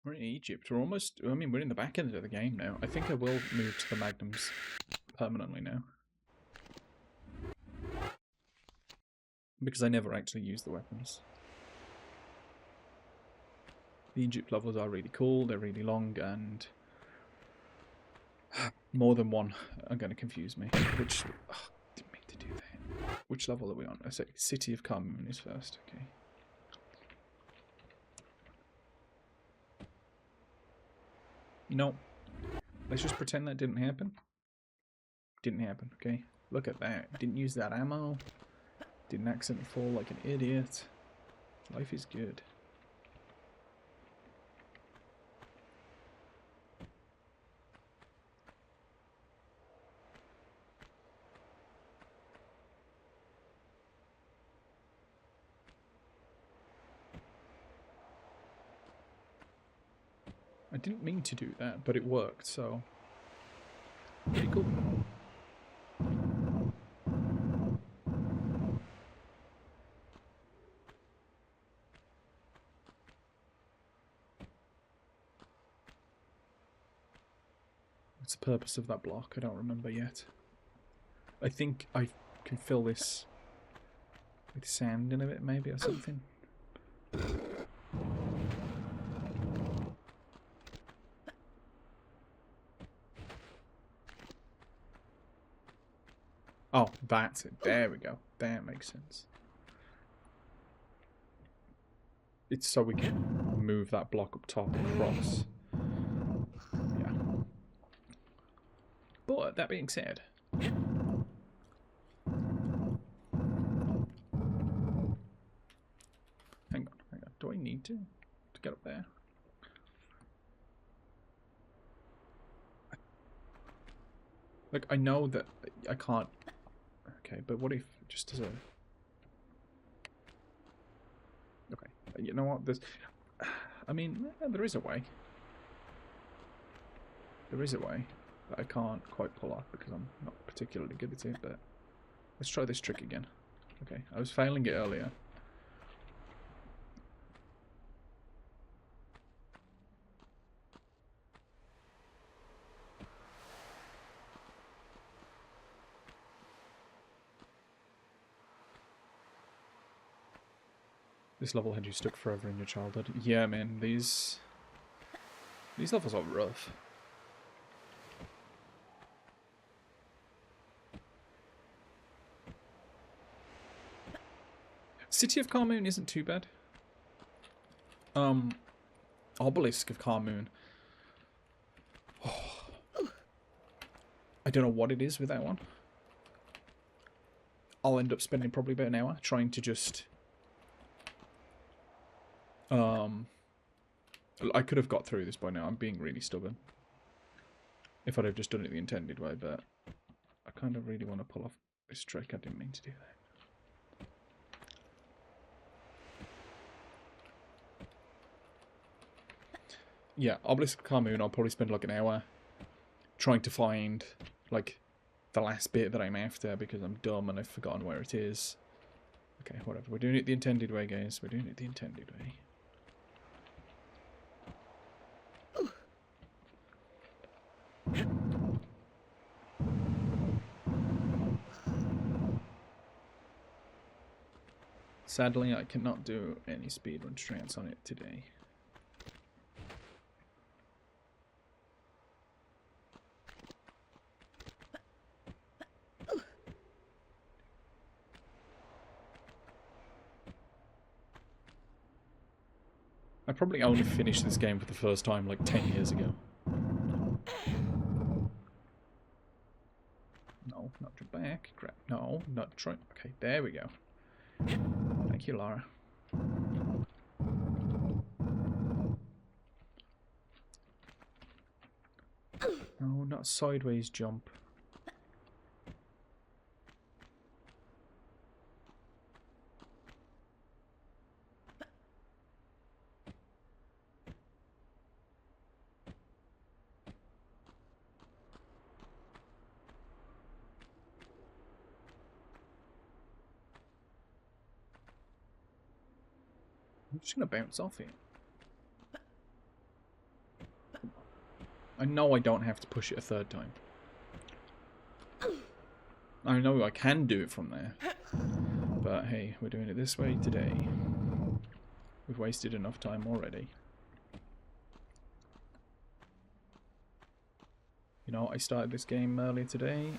We're in Egypt. We're almost... I mean, we're in the back end of the game now. I think I will move to the Magnums permanently now. Because I never actually use the weapons. The Egypt levels are really cool, they're really long, and more than one are going to confuse me. Which... Oh, didn't mean to do that. Which level are we on? I say City of Khamoon is first, okay. No. Let's just pretend that didn't happen. Didn't happen, okay? Look at that. Didn't use that ammo. Didn't accidentally fall like an idiot. Life is good. I didn't mean to do that, but it worked, so... Pretty cool. What's the purpose of that block? I don't remember yet. I think I can fill this with sand in a bit, maybe, or something. Oh, that's it. There we go. That makes sense. It's so we can move that block up top across. Yeah. But, that being said... Hang on. Do I need to get up there? Like, I know that I can't... Okay, but what if just as a... Okay, you know what? There's... I mean, there is a way. There is a way that I can't quite pull off because I'm not particularly good at it, but... Let's try this trick again. Okay, I was failing it earlier. This level had you stuck forever in your childhood. Yeah, man, these levels are rough. City of Khamoon isn't too bad. Obelisk of Khamoon. Oh. I don't know what it is with that one. I'll end up spending probably about an hour trying to just... I could have got through this by now. I'm being really stubborn. If I'd have just done it the intended way, but I kind of really want to pull off this trick. I didn't mean to do that. Yeah, Obelisk of Khamoon, I'll probably spend like an hour trying to find like the last bit that I'm after because I'm dumb and I've forgotten where it is. Okay, whatever. We're doing it the intended way, guys. We're doing it the intended way. Sadly, I cannot do any speedrun strats on it today. I probably only finished this game for the first time like 10 years ago. No, not your back. Crap. No, not try. Okay, there we go. Thank you, Lara. No, not sideways jump. I'm just gonna bounce off it. I know I don't have to push it a third time. I know I can do it from there. But hey, we're doing it this way today. We've wasted enough time already. You know, I started this game earlier today.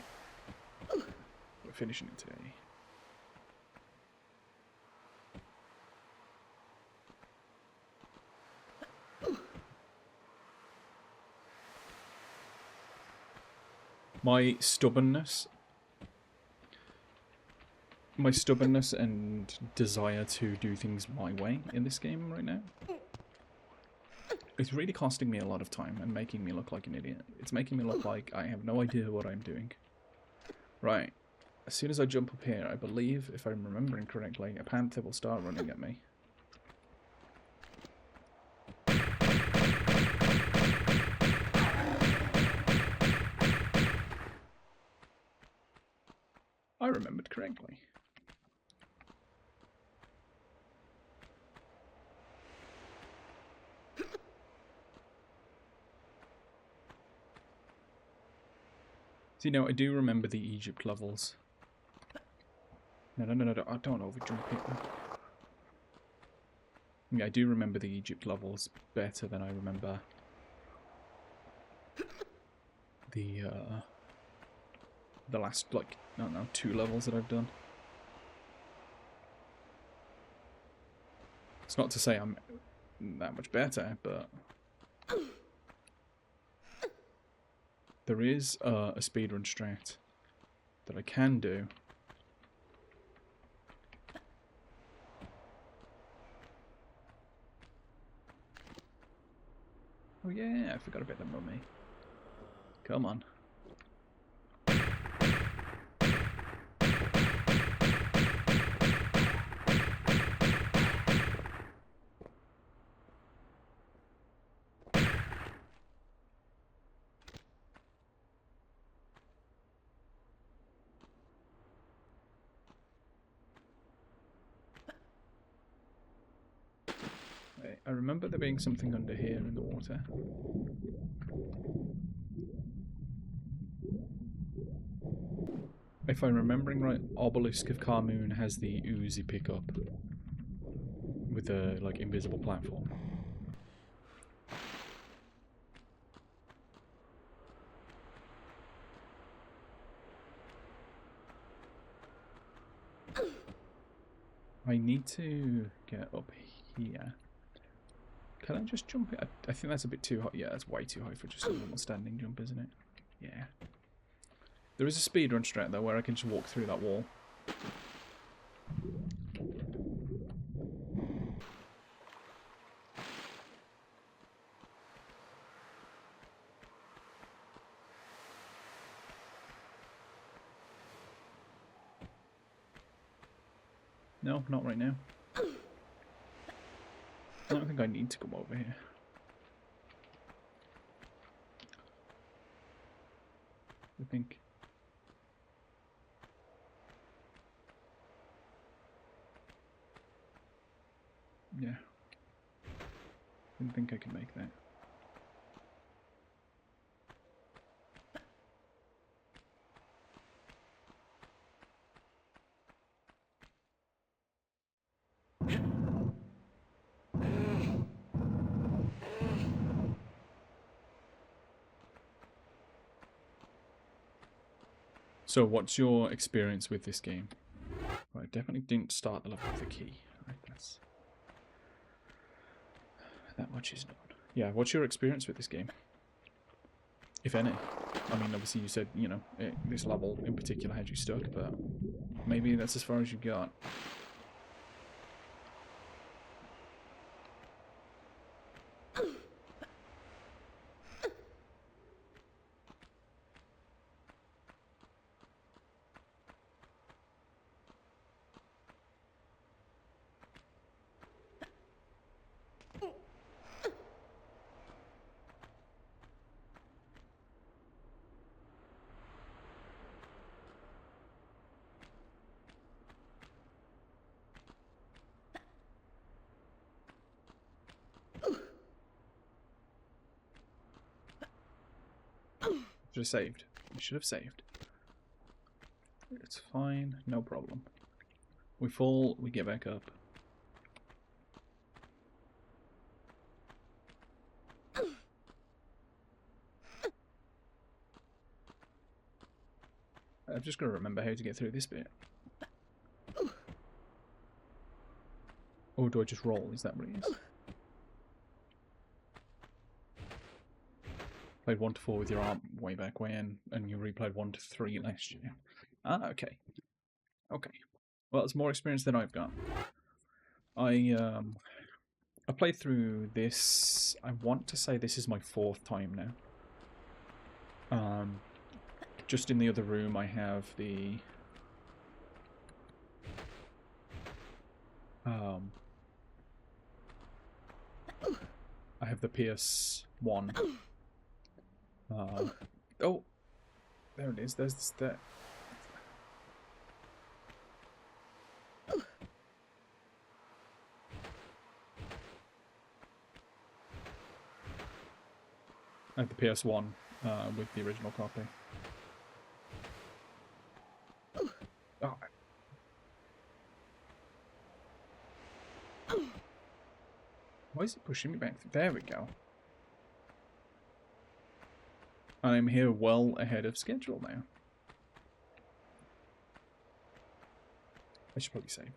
We're finishing it today. My stubbornness and desire to do things my way in this game right now, it's really costing me a lot of time and making me look like an idiot. It's making me look like I have no idea what I'm doing. Right. As soon as I jump up here, I believe, if I'm remembering correctly, a panther will start running at me. I remembered correctly. So, you know, I do remember the Egypt levels. No, I don't overjump it. Yeah, I do remember the Egypt levels better than I remember the last, like, I don't know, 2 levels that I've done. It's not to say I'm that much better, but there is a speedrun strat that I can do. Oh yeah, I forgot about the mummy. Come on. Wait, I remember there being something under here in the water. If I'm remembering right, Obelisk of Khamoon has the Uzi pickup with the, like, invisible platform. I need to get up here. Can I just jump it? I think that's a bit too high. Yeah, that's way too high for just a normal standing jump, isn't it? Yeah. There is a speedrun strat though where I can just walk through that wall. No, not right now. I don't think I need to come over here. I think. Yeah. Didn't think I could make that. So, what's your experience with this game? Well, I definitely didn't start the level with the key. Right, that much is known. Yeah, what's your experience with this game? If any. I mean, obviously you said, you know, this level in particular had you stuck, but maybe that's as far as you got. Should have saved. We should have saved. It's fine, no problem. We fall, we get back up. I've just got to remember how to get through this bit. Or do I just roll? Is that what it is? Played 1 to 4 with your arm way back when, and you replayed 1 to 3 last year. Ah, okay. Okay. Well, it's more experience than I've got. I played through this. I want to say this is my 4th time now. Just in the other room, I have the I have the PS1. Oh, there it is. There's the step. I have the PS1 with the original copy. Oh. Why is it pushing me back? There we go. I'm here well ahead of schedule now. I should probably save.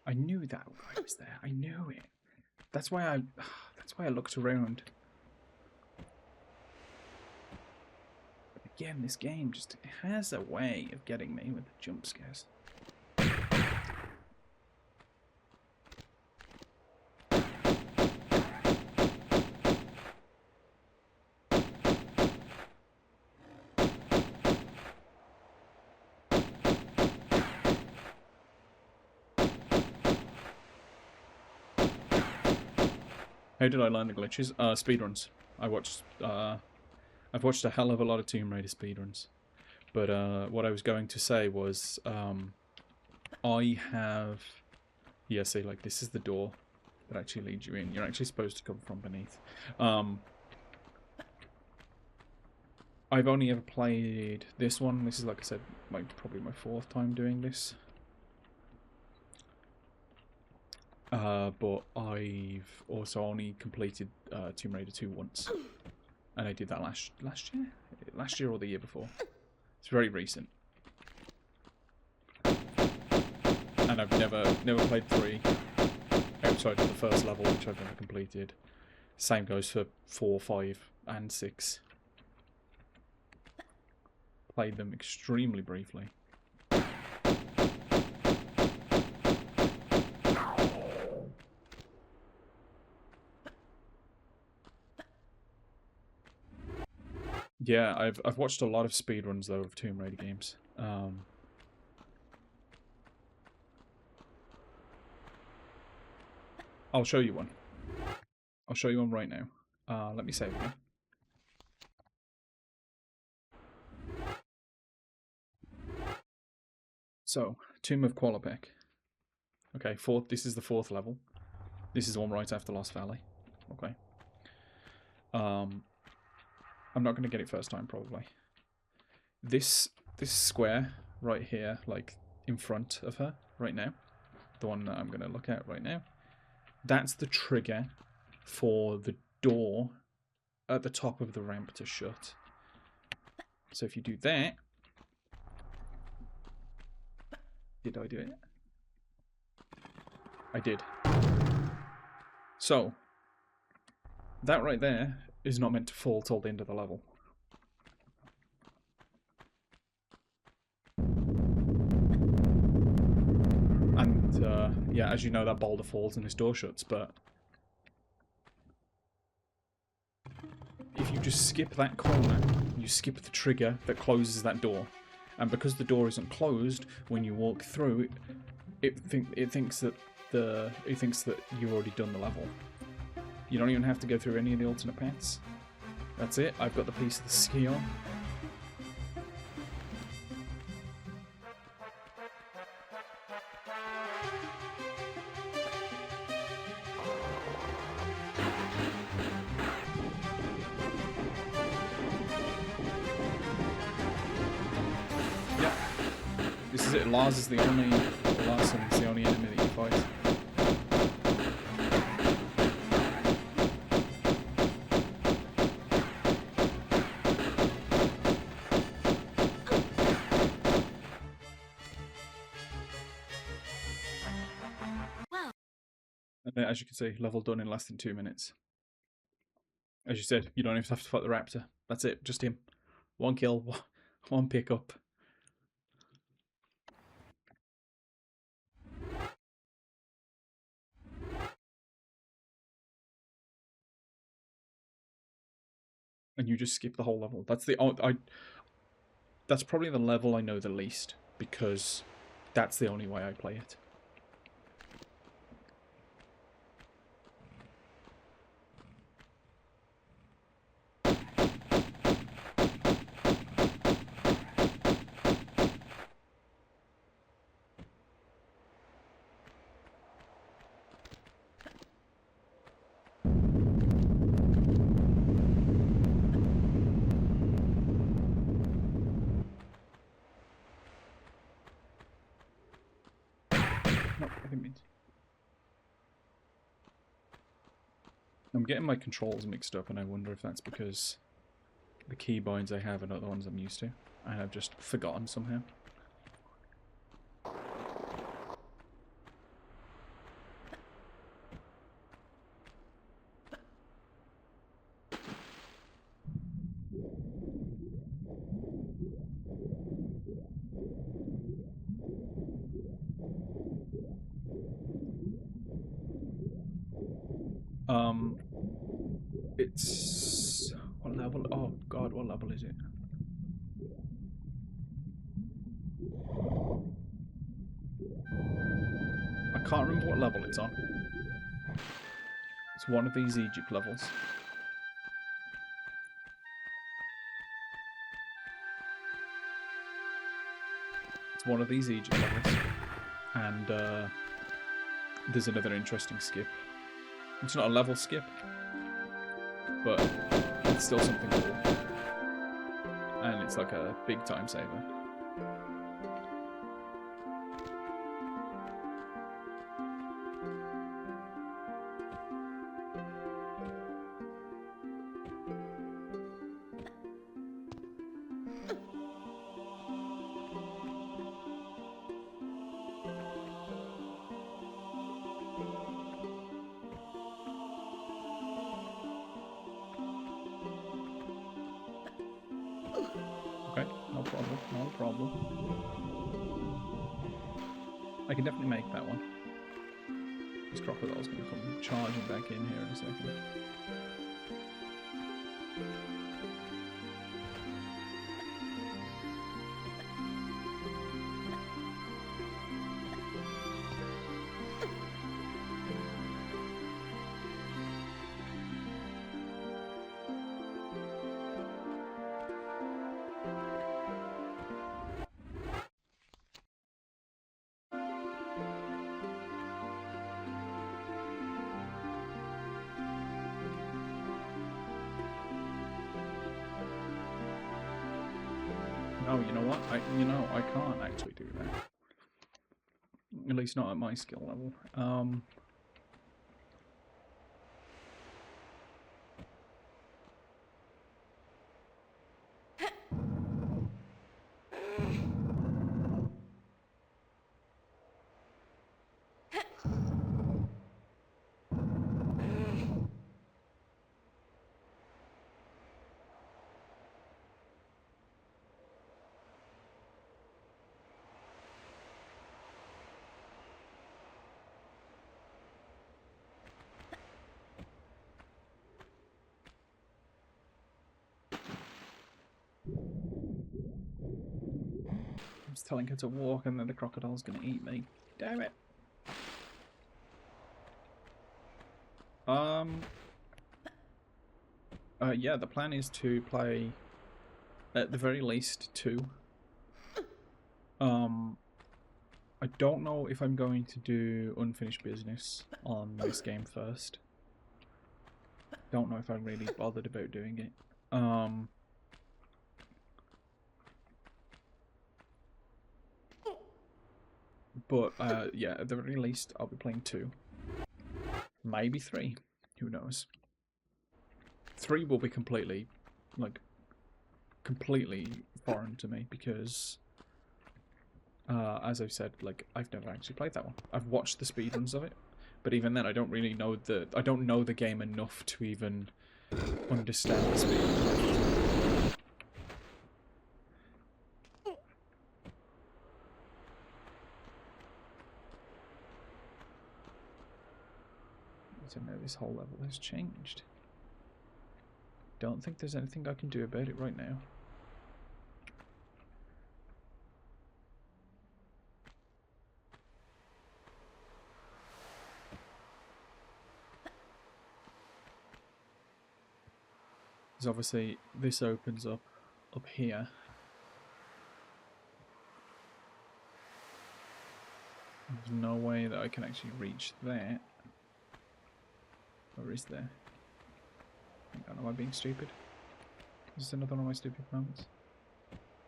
I knew that guy was there. I knew it. That's why I looked around. But again, this game just has a way of getting me with the jump scares. How did I learn the glitches? Speedruns. I've watched a hell of a lot of Tomb Raider speedruns. But what I was going to say was, I have... Yeah, see, like, this is the door that actually leads you in. You're actually supposed to come from beneath. I've only ever played this one. This is, like I said, probably my 4th time doing this. But I've also only completed Tomb Raider 2 once, and I did that last year or the year before. It's very recent, and I've never played 3 outside of the first level, which I've never completed. Same goes for 4, 5, and 6. Played them extremely briefly. Yeah, I've watched a lot of speedruns though of Tomb Raider games. I'll show you one. I'll show you one right now. Let me save again. So, Tomb of Qualopec. Okay, this is the 4th level. This is the one right after Lost Valley. Okay. I'm not going to get it first time, probably. This square right here, like in front of her right now, the one that I'm going to look at right now, that's the trigger for the door at the top of the ramp to shut. So if you do that... Did I do it? I did. So, that right there is not meant to fall till the end of the level. And, yeah, as you know, that boulder falls and this door shuts, but... if you just skip that corner, you skip the trigger that closes that door. And because the door isn't closed, when you walk through, it thinks that you've already done the level. You don't even have to go through any of the alternate paths. That's it. I've got the piece of the Scion. is it? Lars is the only... Larson's the only enemy that you fight. And as you can see, level done in less than 2 minutes. As you said, you don't even have to fight the raptor. That's it, just him. One kill, one pickup. And you just skip the whole level. That's the that's probably the level I know the least, because that's the only way I play it. Nope, I didn't mean to. I'm getting my controls mixed up, and I wonder if that's because the keybinds I have are not the ones I'm used to, and I've just forgotten somehow. It's... what level? Oh god, what level is it? I can't remember what level it's on. It's one of these Egypt levels. It's one of these Egypt levels. And there's another interesting skip. It's not a level skip, but it's still something cool. And it's like a big time saver. Okay, no problem, no problem. I can definitely make that one. This crocodile's going to come charging back in here in a second. Oh, you know what? I can't actually do that. At least not at my skill level. I was telling her to walk and then the crocodile's going to eat me. Damn it. Yeah, the plan is to play at the very least 2. I don't know if I'm going to do unfinished business on this game first. Don't know if I'm really bothered about doing it. But yeah, at the very least, I'll be playing 2. Maybe 3. Who knows? 3 will be completely, like, completely foreign to me because, as I've said, like, I've never actually played that one. I've watched the speedruns of it, but even then, I don't really know I don't know the game enough to even understand the speedrun. I don't know, this whole level has changed. Don't think there's anything I can do about it right now. Because obviously this opens up here. There's no way that I can actually reach that. Or is there? Hang on, am I being stupid? Is this another one of my stupid moments?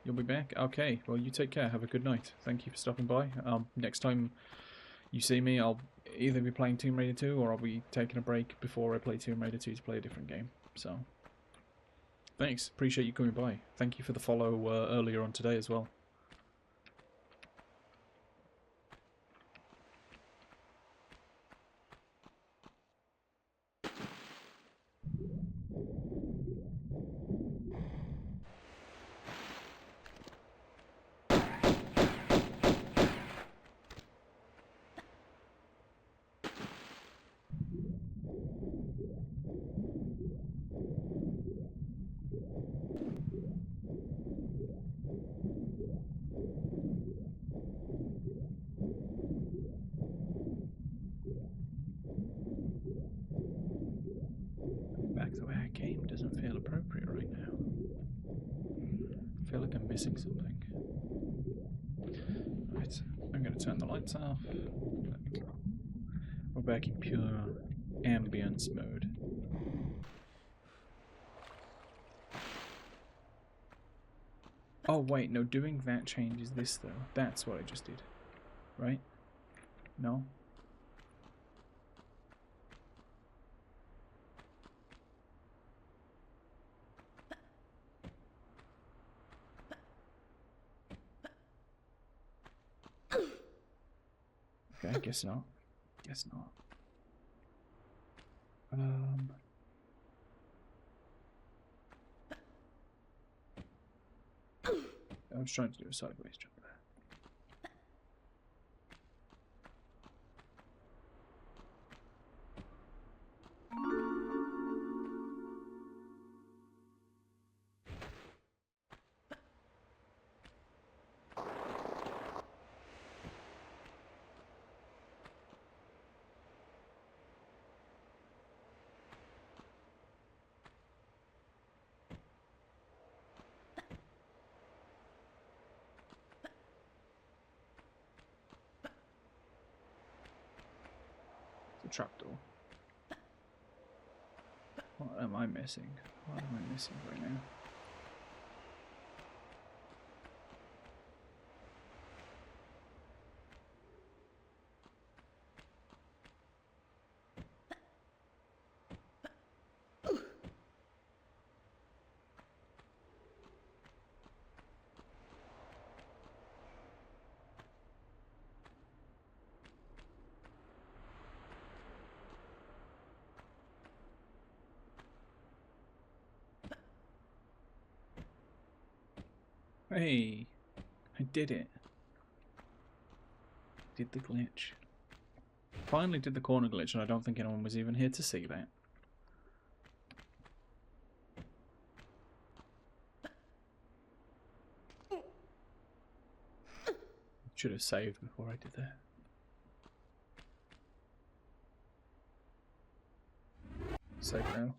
You'll be back? Okay, well you take care, have a good night. Thank you for stopping by. Next time you see me, I'll either be playing Tomb Raider 2 or I'll be taking a break before I play Tomb Raider 2 to play a different game. So, thanks, appreciate you coming by. Thank you for the follow earlier on today as well. Back the way I came doesn't feel appropriate right now. I feel like I'm missing something. Right, I'm going to turn the lights off. We're back in pure ambience mode. Oh wait, no, doing that changes this though. That's what I just did. Right? No? Okay, guess not. Guess not. I was trying to do a sideways jump there. It's a trapdoor. What am I missing? What am I missing right now? Hey, I did it. Did the glitch. Finally did the corner glitch, and I don't think anyone was even here to see that. Should have saved before I did that. Save now.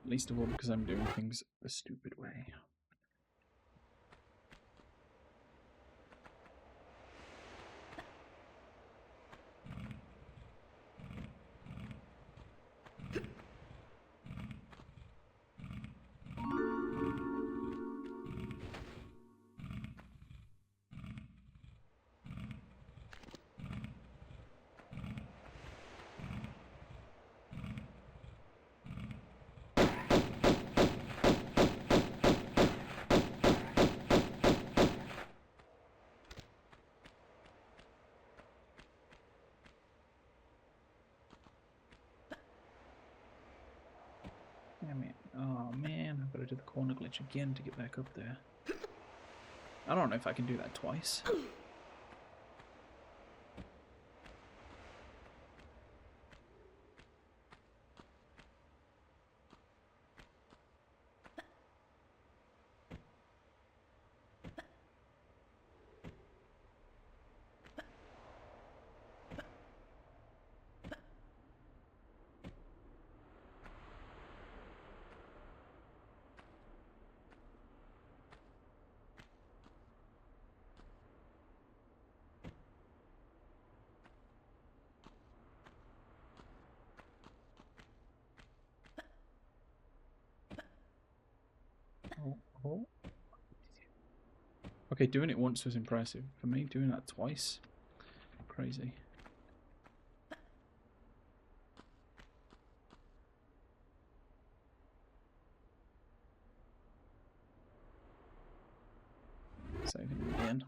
Least of all because I'm doing things a stupid way. Damn it. Oh man, I've got to do the corner glitch again to get back up there. I don't know if I can do that twice. Oh, oh. Okay, doing it once was impressive. For me, doing that twice, crazy. Saving again.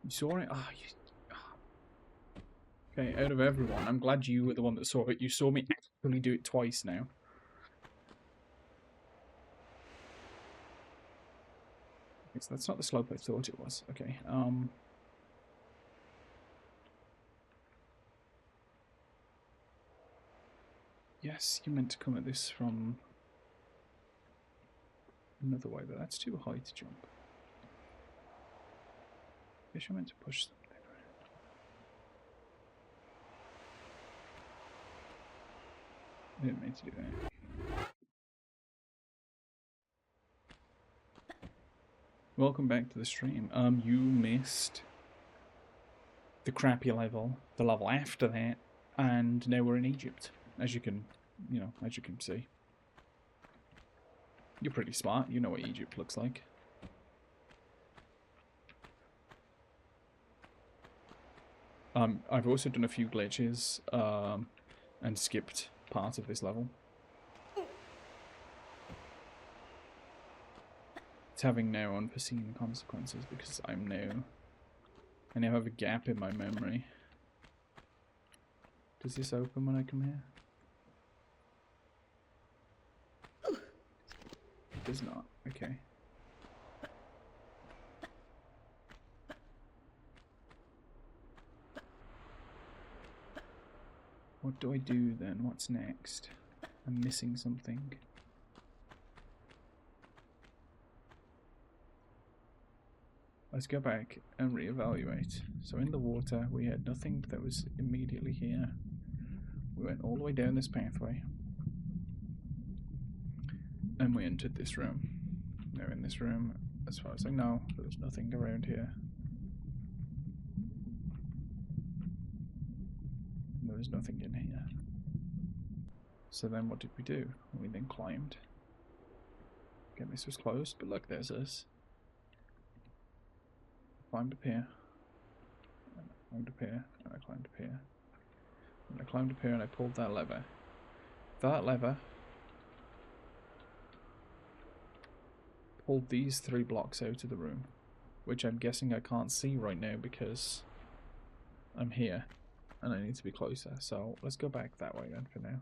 You saw it? Ah, okay, out of everyone, I'm glad you were the one that saw it. You saw me actually do it twice now. Okay, so that's not the slope I thought it was. Okay, yes, you meant to come at this from another way, but that's too high to jump. Guess you're meant to push something. I didn't mean to do that. Welcome back to the stream. You missed the crappy level, the level after that, and now we're in Egypt, as you can, as you can see. You're pretty smart. You know what Egypt looks like. I've also done a few glitches, and skipped part of this level. It's having now unforeseen consequences because I now have a gap in my memory. Does this open when I come here? It does not. Okay. What do I do then? What's next? I'm missing something. Let's go back and reevaluate. So in the water, we had nothing that was immediately here. We went all the way down this pathway. And we entered this room. Now in this room, as far as I know, there was nothing around here. There was nothing in here. So then what did we do? We then climbed. Again, this was closed, but look, there's us. Climbed up here. And I climbed up here. And I climbed up here. And I climbed up here and I pulled that lever. That lever pulled these 3 blocks out of the room, which I'm guessing I can't see right now because I'm here and I need to be closer. So let's go back that way then for now.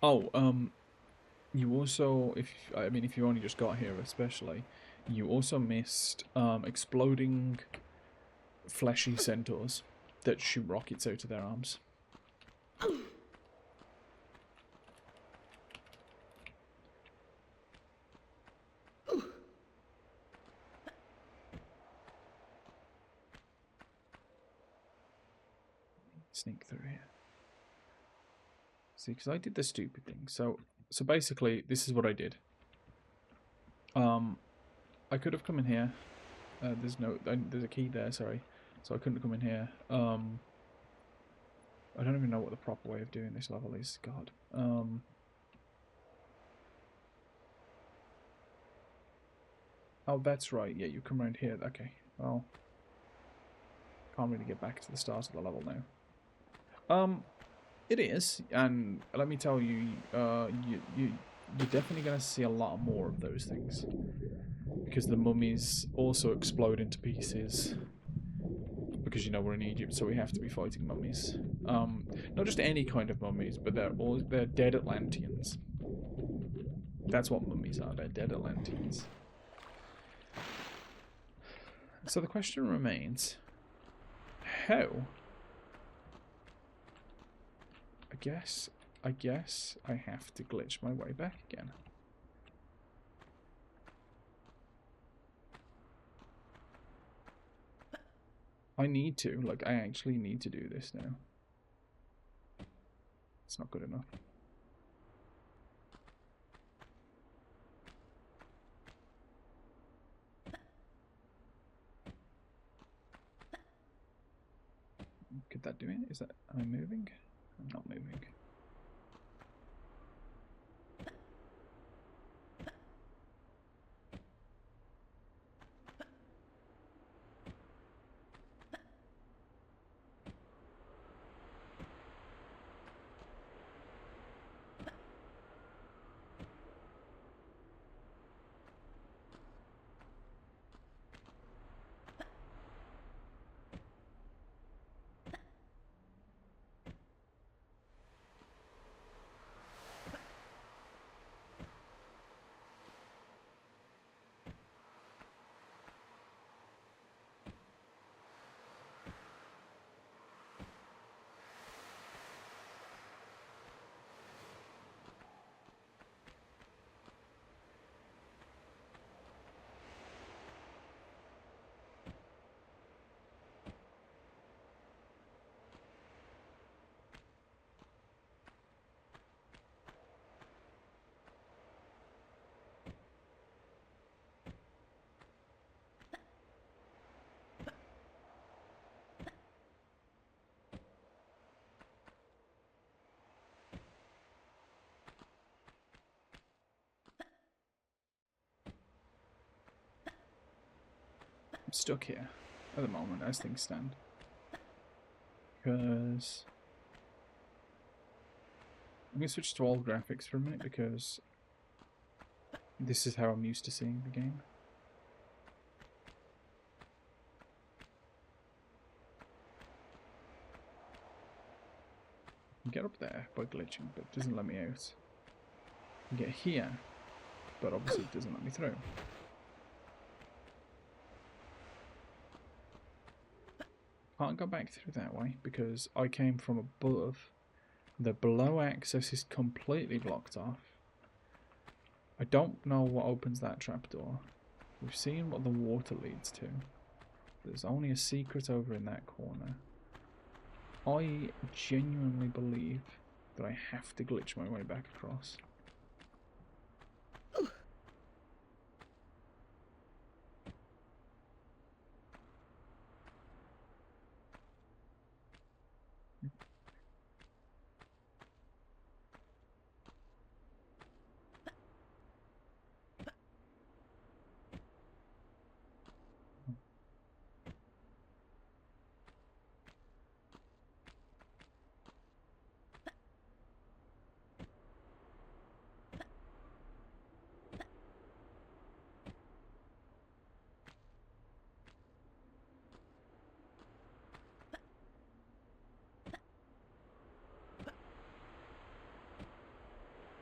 Oh, you also, if you only just got here especially, you also missed exploding fleshy centaurs that shoot rockets out of their arms. Sneak through here. See, because I did the stupid thing. So basically, this is what I did. I could have come in here. There's a key there. Sorry, so I couldn't come in here. I don't even know what the proper way of doing this level is. God. Oh, that's right. Yeah, you come around here. Okay. Well, can't really get back to the start of the level now. Um, it is, and let me tell you, you're definitely going to see a lot more of those things because the mummies also explode into pieces. Because you know we're in Egypt, so we have to be fighting mummies. Not just any kind of mummies, but they're dead Atlanteans. That's what mummies are. They're dead Atlanteans. So the question remains: how? I guess I have to glitch my way back again. I need to. Like, I actually need to do this now. It's not good enough. Could that do it? Is that... Am I moving? I'm not moving. I'm stuck here at the moment as things stand. Because I'm going to switch to all graphics for a minute because this is how I'm used to seeing the game. I can get up there by glitching, but it doesn't let me out. I can get here, but obviously it doesn't let me through. Can't go back through that way because I came from above. The below access is completely blocked off. I don't know what opens that trapdoor. We've seen what the water leads to. There's only a secret over in that corner. I genuinely believe that I have to glitch my way back across.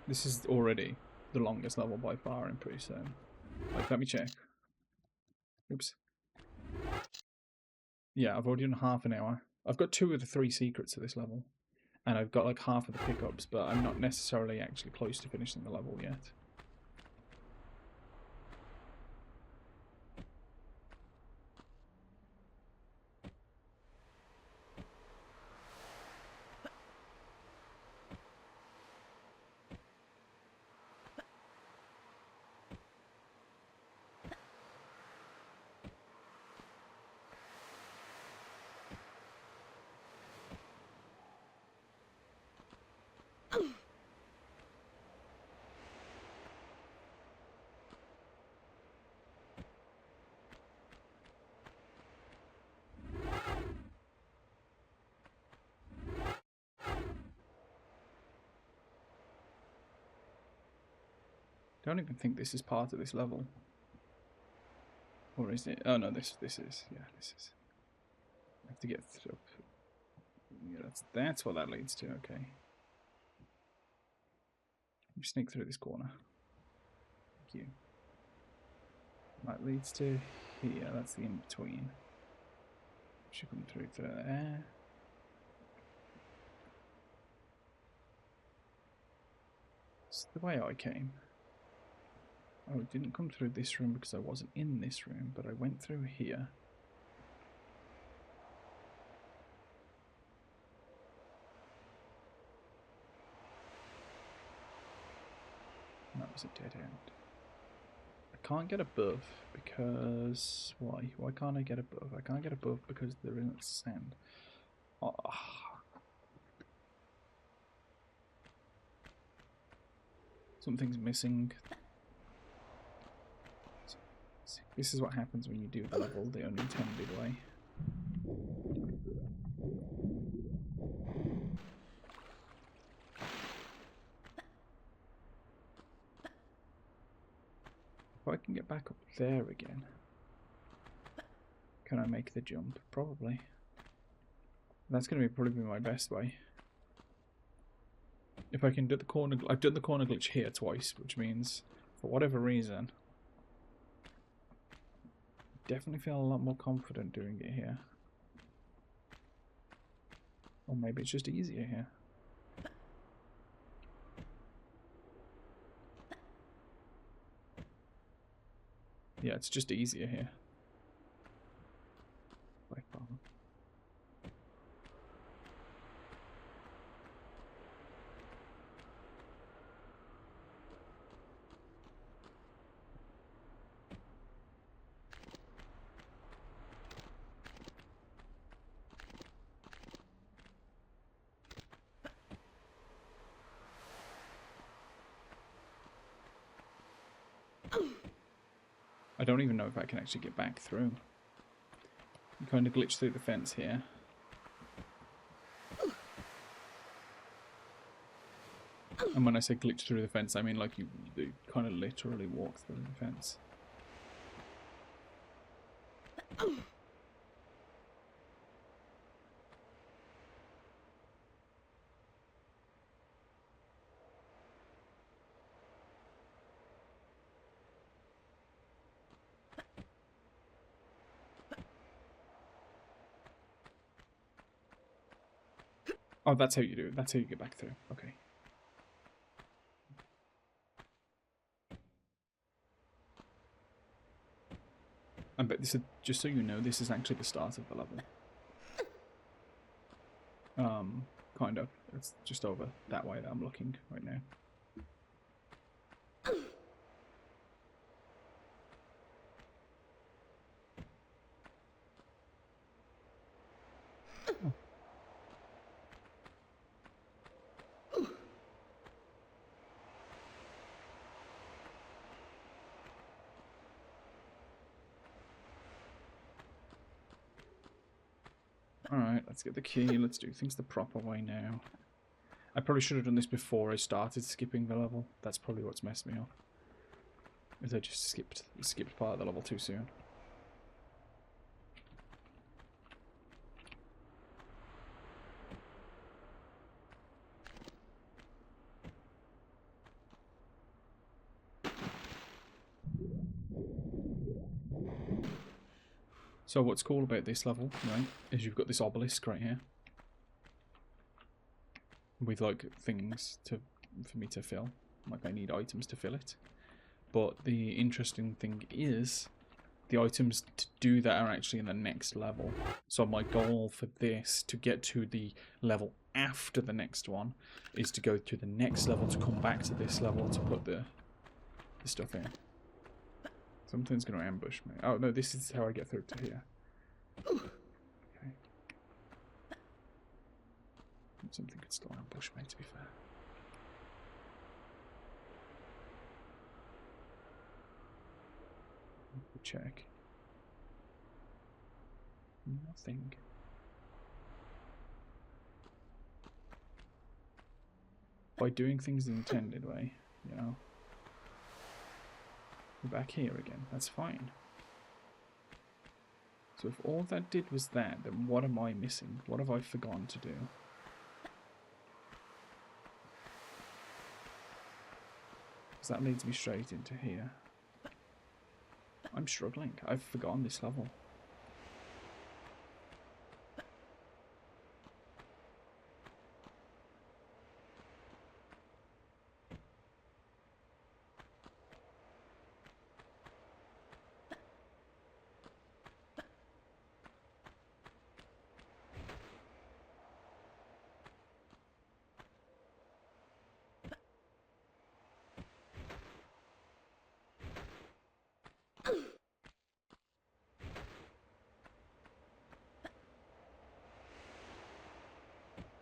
This is already the longest level by far, I'm pretty certain. Like, let me check. Oops. Yeah, I've already done half an hour. I've got 2 of the 3 secrets of this level. And I've got like half of the pickups, but I'm not necessarily actually close to finishing the level yet. Don't even think this is part of this level. Or is it? Oh no, this is. Yeah, this is. I have to get up. Yeah, that's what that leads to. Okay. You sneak through this corner. Thank you. That leads to here. That's the in between. Should come through to there. It's the way I came. Oh, it didn't come through this room because I wasn't in this room, but I went through here. That was a dead end. I can't get above because... Why? Why can't I get above? I can't get above because there isn't sand. Oh. Something's missing. This is what happens when you do the level the unintended way. If I can get back up there again, can I make the jump? Probably. That's going to probably be my best way. If I can do the corner... I've done the corner glitch here twice, which means, for whatever reason, I definitely feel a lot more confident doing it here. Or maybe it's just easier here. Yeah, it's just easier here. By far. I don't even know if I can actually get back through. You kind of glitch through the fence here. And when I say glitch through the fence, I mean like you kind of literally walk through the fence. Oh, that's how you do it. That's how you get back through. Okay. But this is, just so you know, this is actually the start of the level. Kind of. It's just over that way that I'm looking right now. Oh. Alright, let's get the key. Let's do things the proper way now. I probably should have done this before I started skipping the level. That's probably what's messed me up. Is I just skipped part of the level too soon. So what's cool about this level, right, is you've got this obelisk right here. With like things for me to fill. Like I need items to fill it. But the interesting thing is the items to do that are actually in the next level. So my goal for this, to get to the level after the next one, is to go to the next level to come back to this level to put the stuff in. Something's going to ambush me. Oh no, this is how I get through to here. Okay. Something could still ambush me, to be fair. Check. Nothing. By doing things the intended way, you know. We're back here again. That's fine. So if all that did was that, then what am I missing? What have I forgotten to do? Because that leads me straight into here. I'm struggling. I've forgotten this level.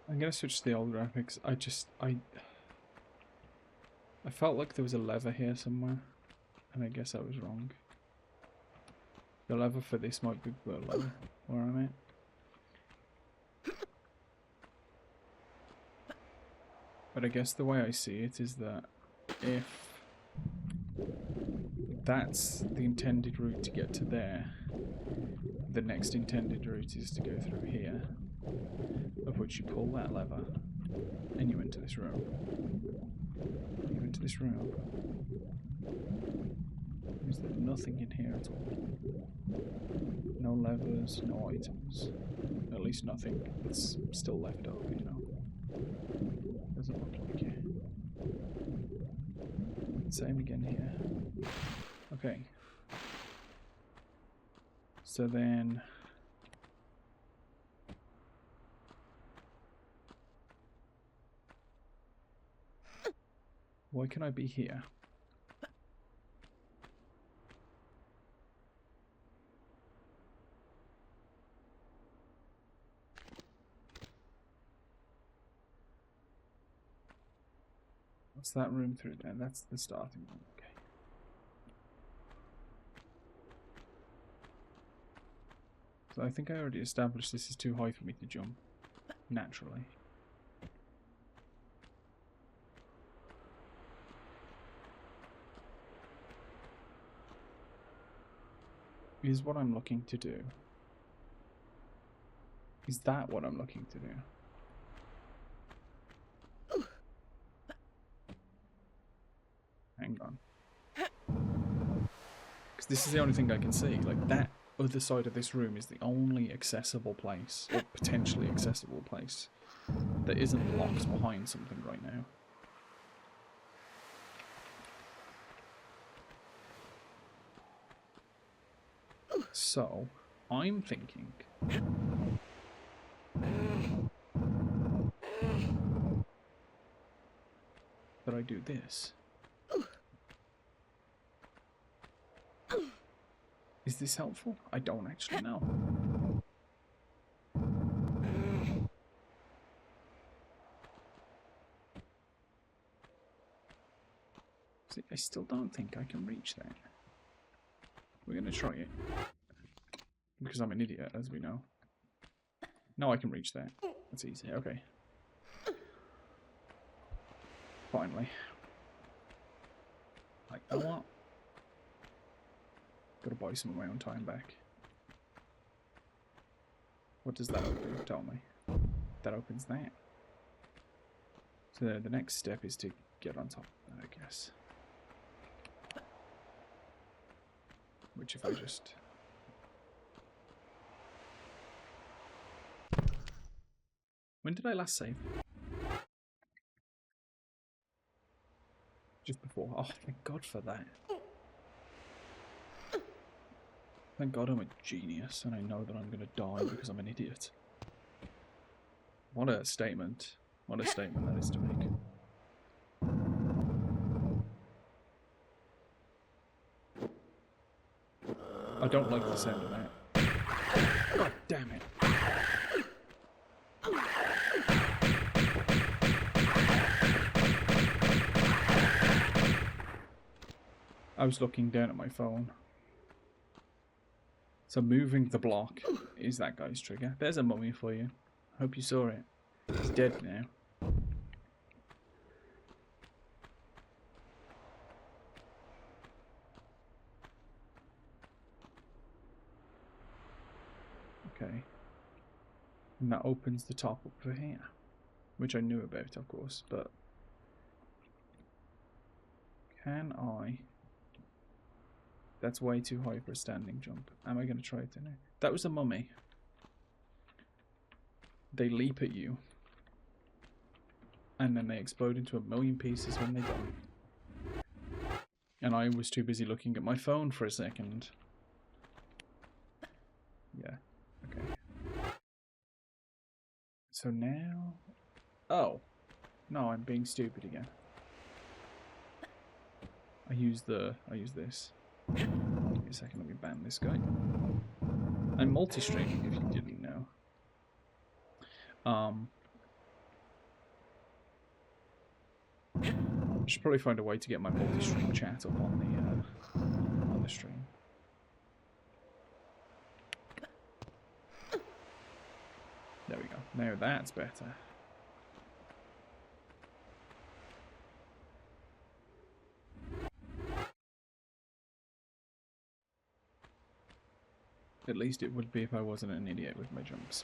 I'm gonna switch to the old graphics. I felt like there was a lever here somewhere, and I guess I was wrong. The lever for this might be the lever where I'm at. But I guess the way I see it is that if that's the intended route to get to there, the next intended route is to go through here, of which you pull that lever and you enter this room. You enter this room. Is there nothing in here at all? No levers, no items. At least nothing that's still left over, you know. Doesn't look like it. Same again here. Okay. So then... why can I be here? What's that room through there? That's the starting one. Okay. So I think I already established this is too high for me to jump naturally. Is what I'm looking to do. Is that what I'm looking to do? Hang on. Because this is the only thing I can see. Like, that other side of this room is the only accessible place, or potentially accessible place, that isn't locked behind something right now. So, I'm thinking... that I do this. Is this helpful? I don't actually know. See, I still don't think I can reach that. We're gonna try it. Because I'm an idiot, as we know. No, I can reach that. That's easy, okay. Finally. Like, you know what? Gotta buy some of my own time back. What does that open? Tell me. That opens that. So the next step is to get on top of that, I guess. Which if I just... when did I last save? Just before. Oh, thank God for that. Thank God I'm a genius and I know that I'm going to die because I'm an idiot. What a statement. What a statement that is to make. I don't like the sound of that. God damn it. I was looking down at my phone. So moving the block is that guy's trigger. There's a mummy for you. Hope you saw it. It's dead now. Okay. And that opens the top up for here. Which I knew about, of course, but... Can I... That's way too high for a standing jump. Am I going to try it now? That was a mummy. They leap at you. And then they explode into a million pieces when they die. And I was too busy looking at my phone for a second. Yeah, okay. So now... Oh! No, I'm being stupid again. I use this. Give me a second, let me ban this guy. I'm multi-streaming, if you didn't know. I should probably find a way to get my multi-stream chat up on the stream. There we go. Now that's better. At least it would be if I wasn't an idiot with my jumps.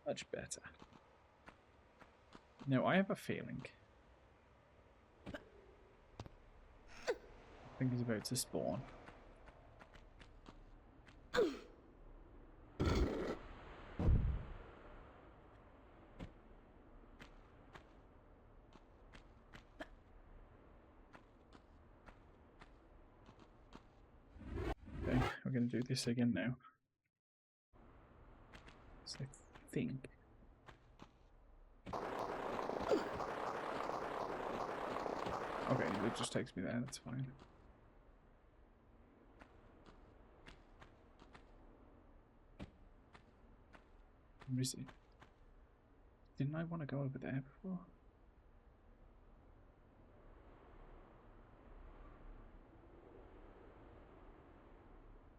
Much better. Now, I have a feeling. I think he's about to spawn. Okay, we're going to do this again now. So I think... Okay, it just takes me there, that's fine. Let me see. Didn't I want to go over there before?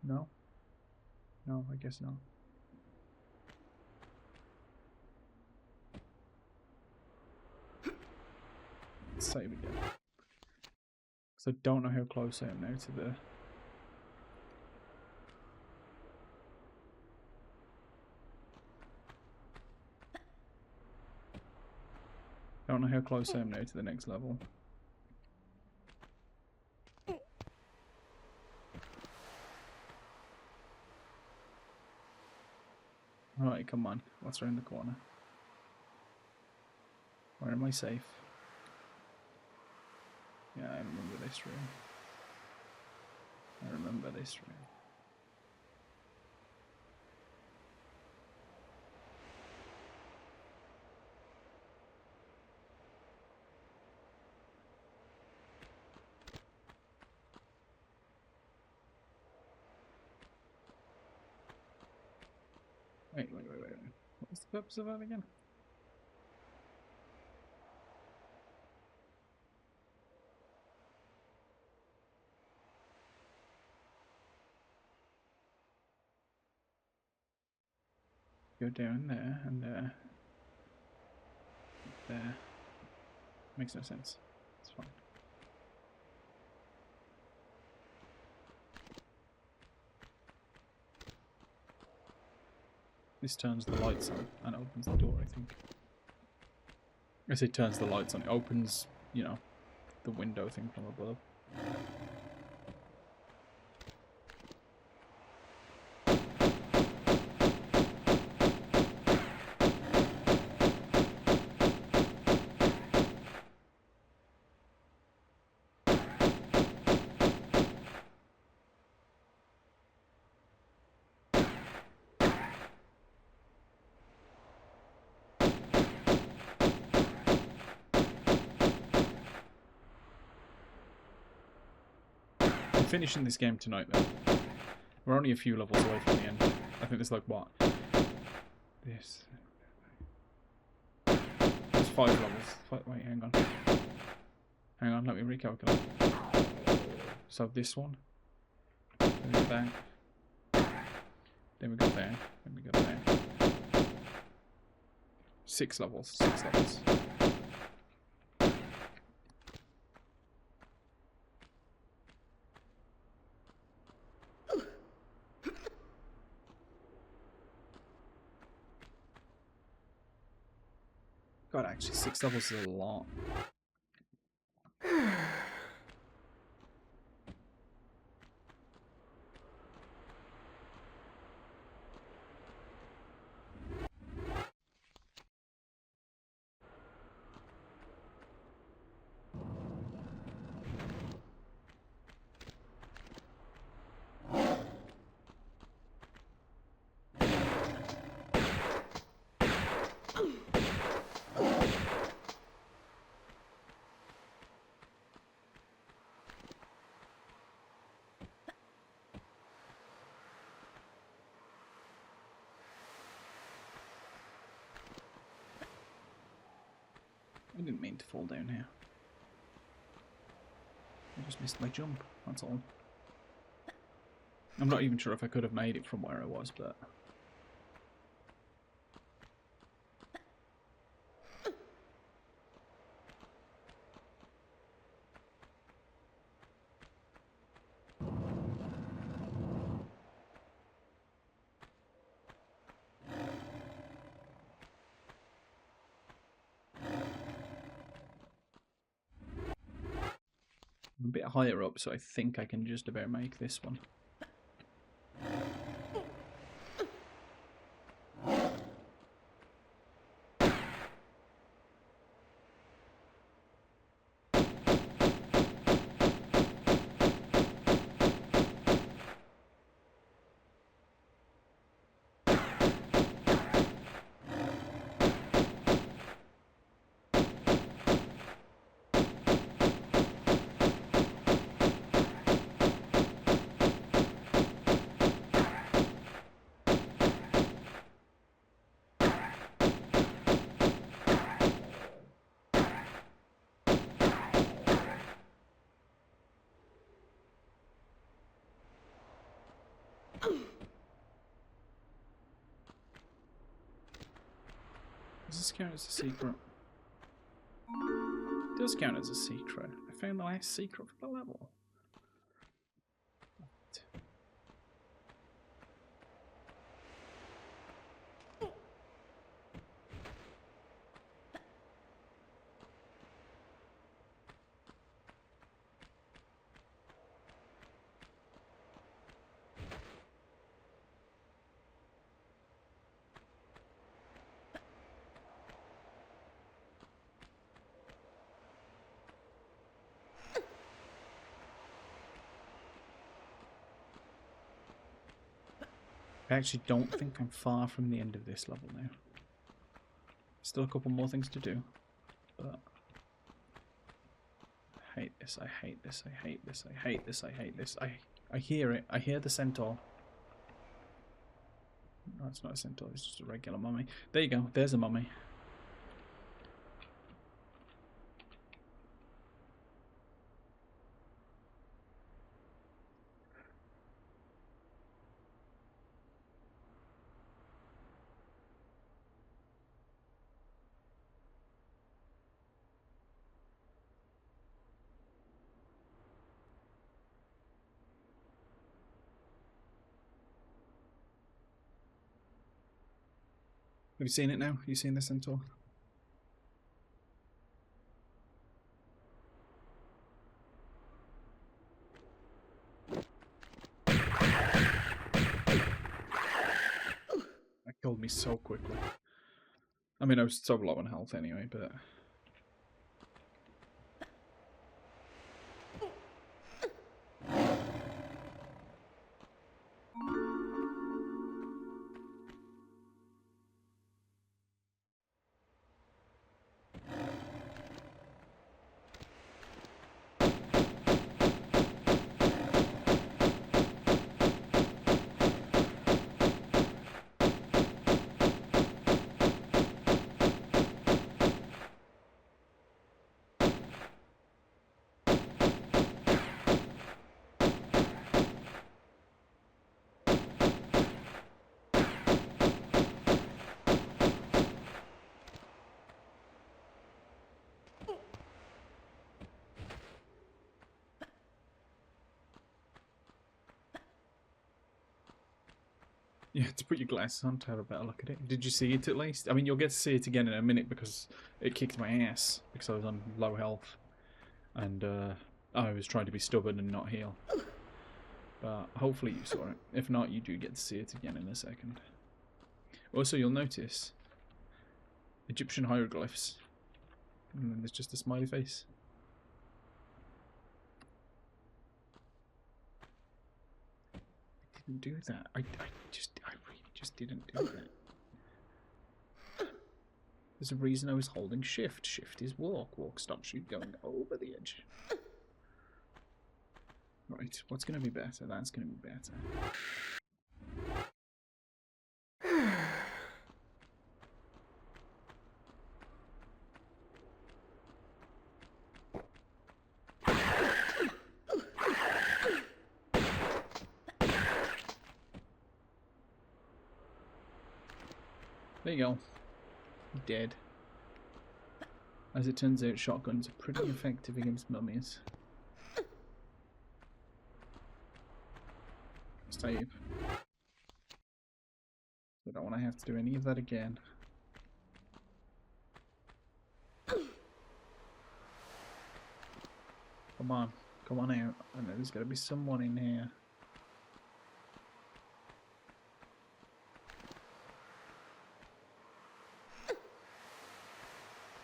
No? No, I guess not. Let's save again. Because I don't know how close I am now to the... Don't know how close I am now to the next level. Alright, come on. What's around the corner? Where am I safe? Yeah, I remember this room. I remember this room. Wait. What was the purpose of that again? Go down there and there. There. Makes no sense. It's fine. This turns the lights on and opens the door, I think. I say turns the lights on, it opens, you know, the window thing from above. finishing this game tonight, though. We're only a few levels away from the end. I think there's like, what? This. There's 5 levels. Wait, hang on. Hang on, let me recalculate. So this one. Then we go there. Then we go there. Then we go there. 6 levels. 6 levels. God, actually, 6 levels is a lot. I didn't mean to fall down here. I just missed my jump, that's all. I'm not even sure if I could have made it from where I was, but... I'm a bit higher up, so I think I can just about make this one. Does this count as a secret? It does count as a secret. I found the last secret for the level. I actually don't think I'm far from the end of this level now. Still a couple more things to do, but I hate this, I hate this, I hate this, I hate this, I hate this. I hear it. I hear the centaur. No, it's not a centaur, it's just a regular mummy. There you go, there's a mummy. Have you seen it now? Have you seen the centaur? That killed me so quickly. I mean, I was so low on health anyway, but... You had to put your glasses on to have a better look at it. Did you see it at least? I mean, you'll get to see it again in a minute because it kicked my ass because I was on low health. And I was trying to be stubborn and not heal. But hopefully you saw it. If not, you do get to see it again in a second. Also, you'll notice Egyptian hieroglyphs. And then there's just a smiley face. I didn't do that. I really just didn't do that. There's a reason I was holding shift. Shift is walk. Walk stops you going over the edge. Right, what's going to be better? That's going to be better. There you go. Dead. As it turns out, shotguns are pretty effective against mummies. Save. I don't want to have to do any of that again. Come on. Come on out. I know there's got to be someone in here.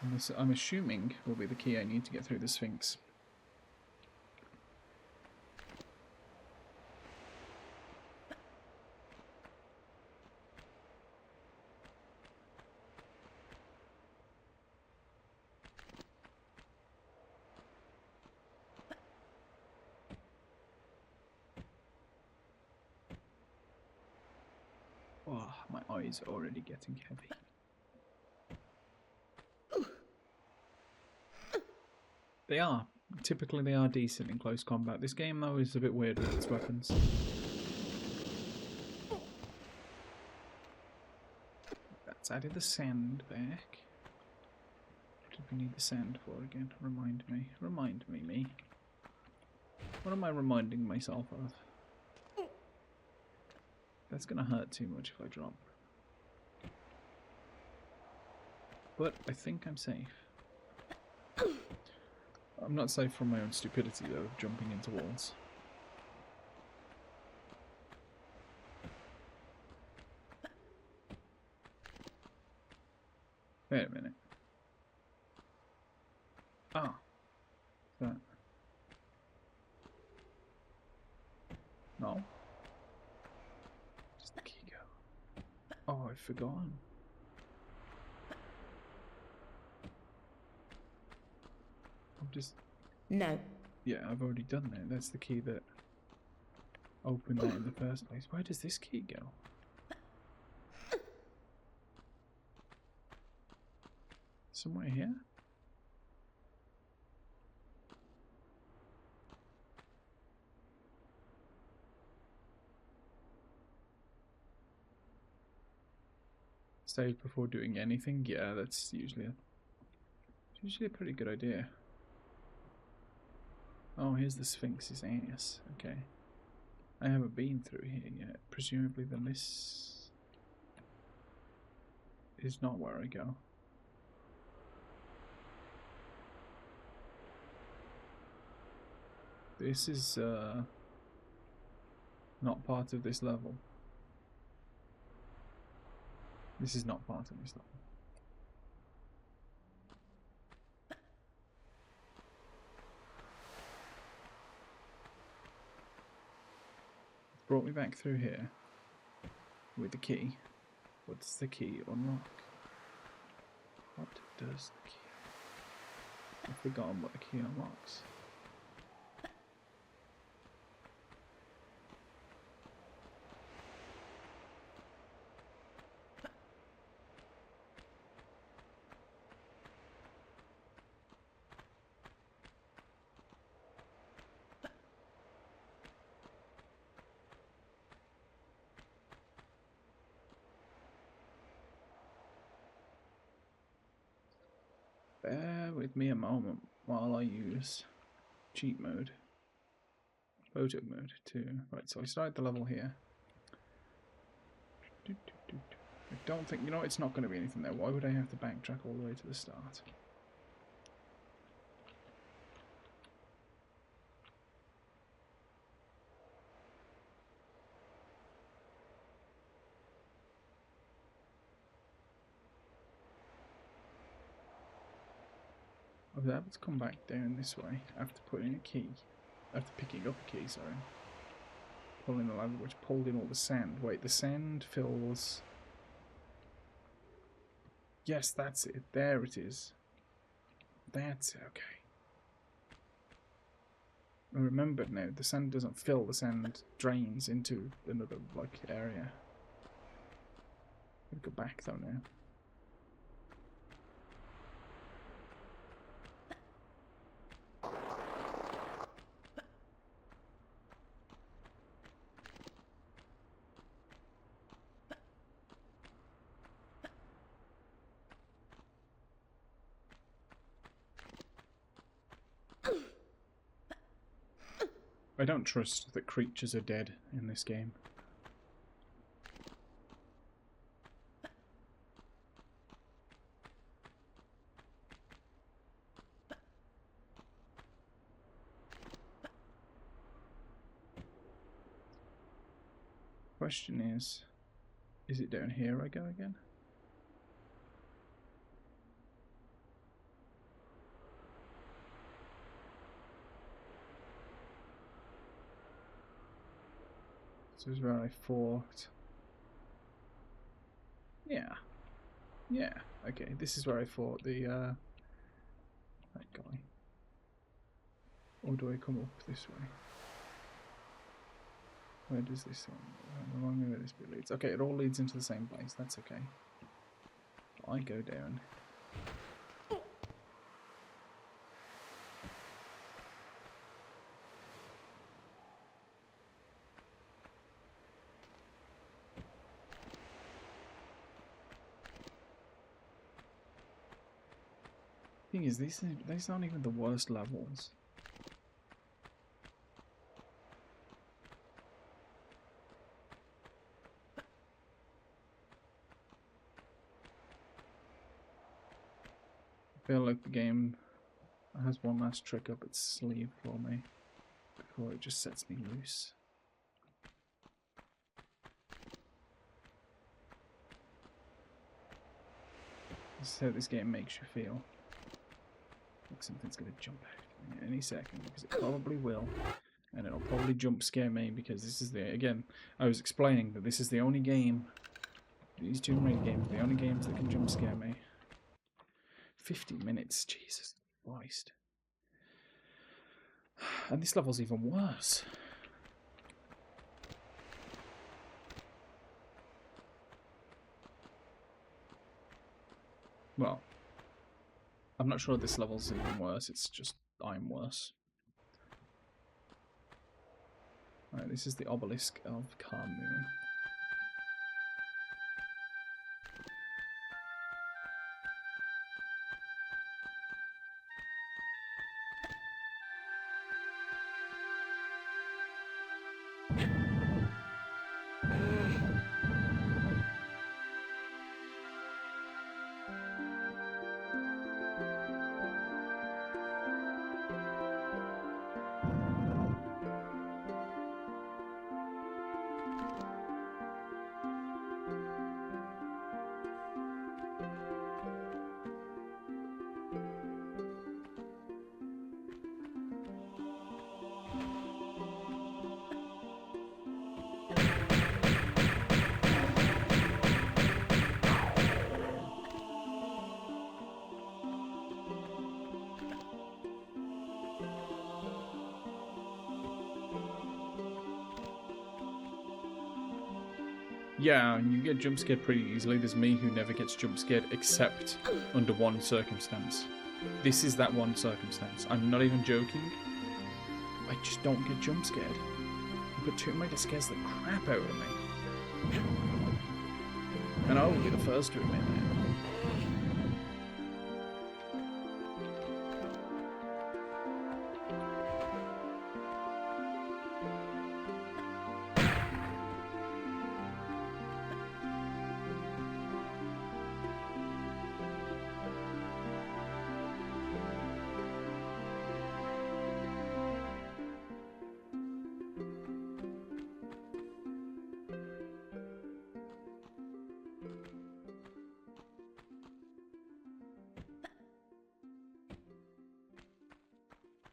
And this, I'm assuming, will be the key I need to get through the Sphinx. Oh, my eyes are already getting heavy. They are. Typically they are decent in close combat. This game, though, is a bit weird with its weapons. That's added the sand back. What did we need the sand for again? Remind me. Remind me. What am I reminding myself of? That's gonna hurt too much if I drop. But I think I'm safe. I'm not safe from my own stupidity, though, of jumping into walls. Wait a minute. Ah. That. No. Does the key go? Oh, I've forgotten. I'm just... No. Yeah, I've already done that. That's the key that opened that in the first place. Where does this key go? Somewhere here? Save before doing anything? Yeah, that's usually a pretty good idea. Oh, here's the Sphinx's ass. Okay. I haven't been through here yet. Presumably then this is not where I go. This is not part of this level. This is not part of this level. It's brought me back through here with the key. What does the key unlock? What does the key? I've forgotten what the key unlocks. Bear with me a moment while I use cheat mode. Photo mode too. Right, so I started the level here. I don't think... You know, it's not going to be anything there. Why would I have to backtrack all the way to the start? I was able to come back down this way after putting a key. After picking up a key, sorry. Pulling the lever, which pulled in all the sand. Wait, the sand fills... Yes, that's it. There it is. That's it, okay. I remember now, the sand doesn't fill, the sand drains into another, like, area. I'll go back though now. I don't trust that creatures are dead in this game. Question is it down here I go again? This is where I fought. Yeah. Yeah. Okay, this is where I fought the, that guy. Or do I come up this way? Where does this one? Along where this bit leads. Okay, it all leads into the same place. That's okay. I go down. Thing is, these aren't even the worst levels. I feel like the game has one last trick up its sleeve for me before it just sets me loose. This is how this game makes you feel. Like something's going to jump out any second, because it probably will. And it'll probably jump scare me, because this is the... Again, I was explaining that this is the only game... These Tomb Raider games are the only games that can jump scare me. 50 minutes, Jesus Christ. And this level's even worse. Well, I'm not sure this level's even worse, it's just I'm worse. Alright, this is the Obelisk of Khamoon. Yeah, and you get jump scared pretty easily. There's me who never gets jump scared except under one circumstance. This is that one circumstance. I'm not even joking. I just don't get jump scared. But Tomb Raider scares the crap out of me. And I will be the first to admit that.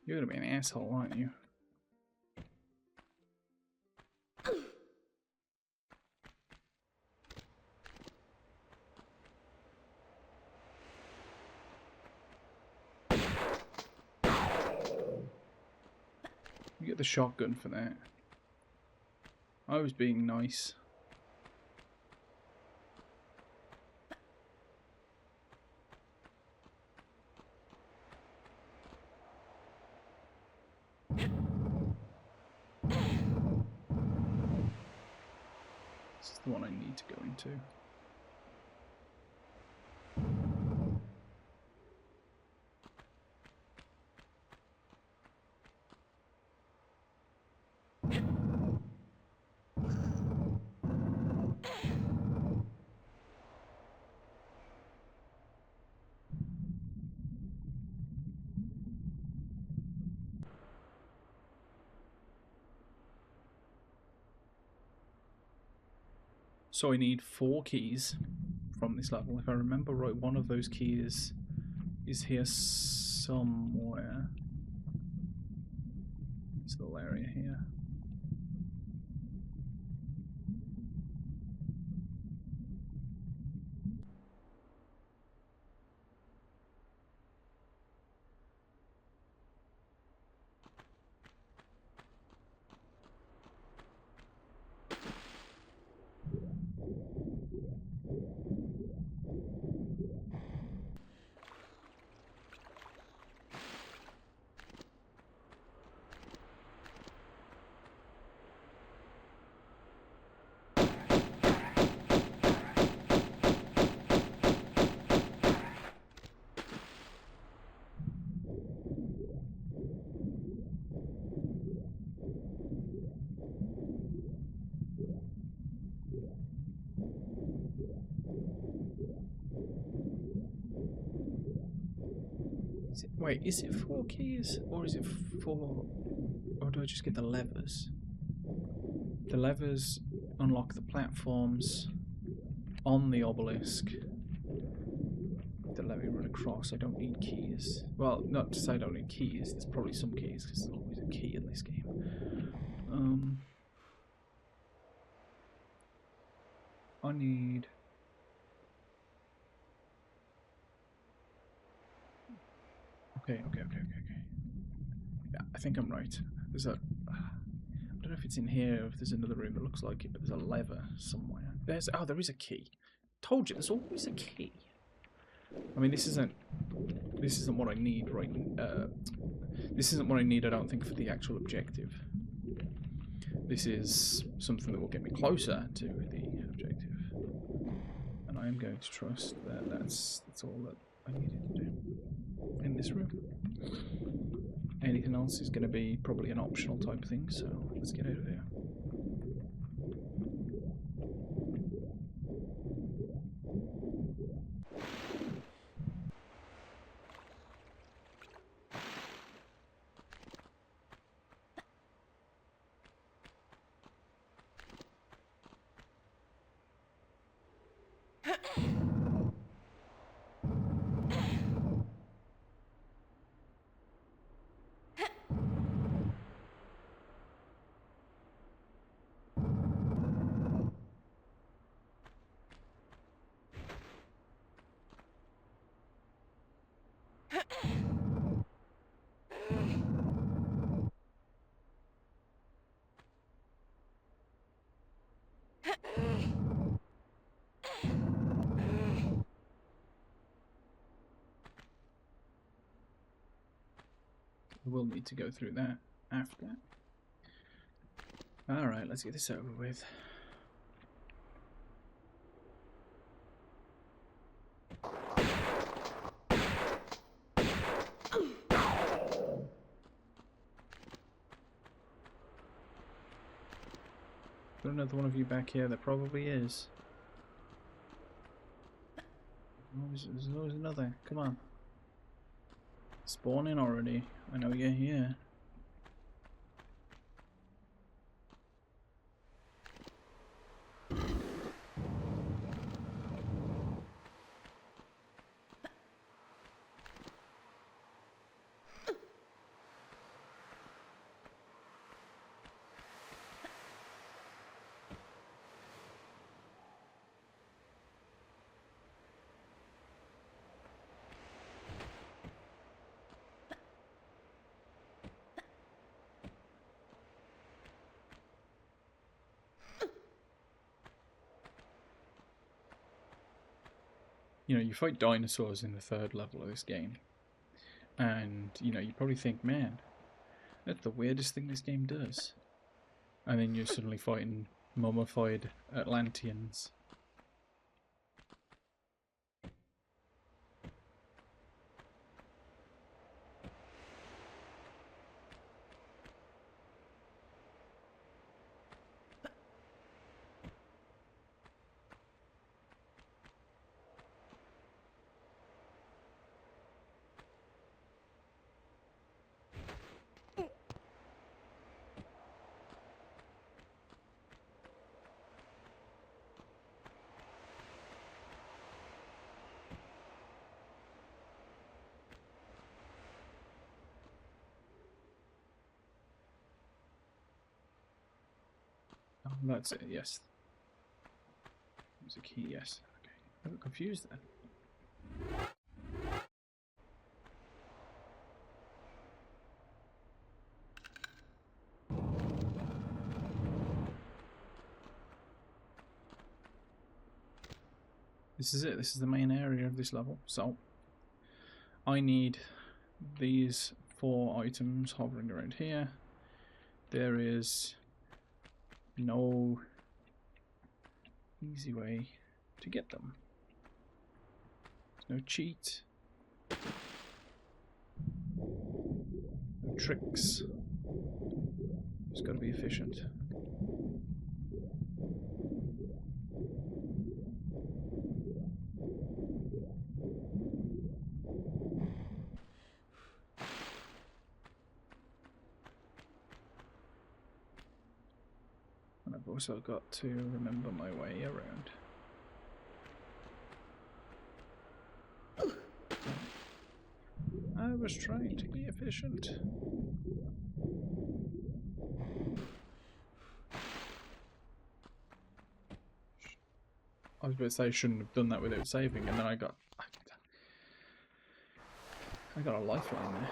You're gonna be an asshole, aren't you? You get the shotgun for that. I was being nice. This is the one I need to go into. So I need 4 keys from this level. If I remember right, one of those keys is here somewhere. This little area here. Wait, is it 4 keys? Or is it 4... Or do I just get the levers? The levers unlock the platforms on the obelisk. The let me run across. I don't need keys. Well, not to say I don't need keys. There's probably some keys, because there's always a key in this game. I need... Okay. Yeah, I think I'm right. There's a... I don't know if it's in here or if there's another room that looks like it, but there's a lever somewhere. Oh, there is a key. Told you, there's always a key. I mean, this isn't what I need right now. This isn't what I need, I don't think, for the actual objective. This is something that will get me closer to the objective. And I am going to trust that that's all that I needed to do in this room. Anything else is going to be probably an optional type thing, so let's get out of here. We'll need to go through that after. Alright, let's get this over with. Got another one of you back here, there probably is. There's always another. Come on. Spawn in already. I know you're here. You know, you fight dinosaurs in the 3rd level of this game, and you know, you probably think, man, that's the weirdest thing this game does. And then you're suddenly fighting mummified Atlanteans. Oh, that's it, yes. There's a key, yes. Okay. I got confused then. This is it. This is the main area of this level. So, I need these 4 items hovering around here. There is no easy way to get them. There's no cheat. No tricks. Just gotta be efficient. And I've also got to remember my way around. I was trying to be efficient. I was about to say I shouldn't have done that without saving, and then I got a lifeline there.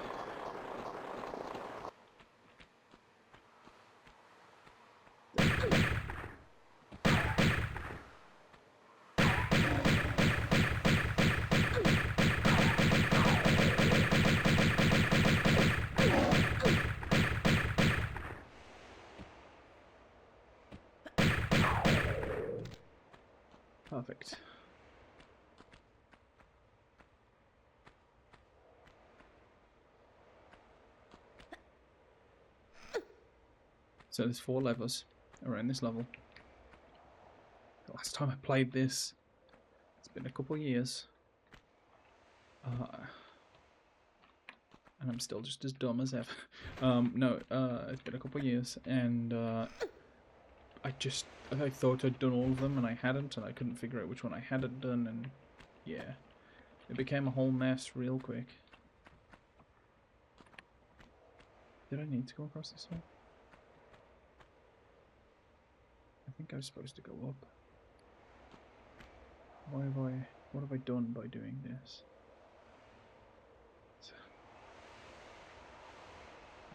Perfect. So there's 4 levers around this level. The last time I played this, it's been a couple years. And I'm still just as dumb as ever. No, it's been a couple years, and I thought I'd done all of them, and I hadn't, and I couldn't figure out which one I hadn't done, and yeah, it became a whole mess real quick. Did I need to go across this way? I think I was supposed to go up. What have I done by doing this?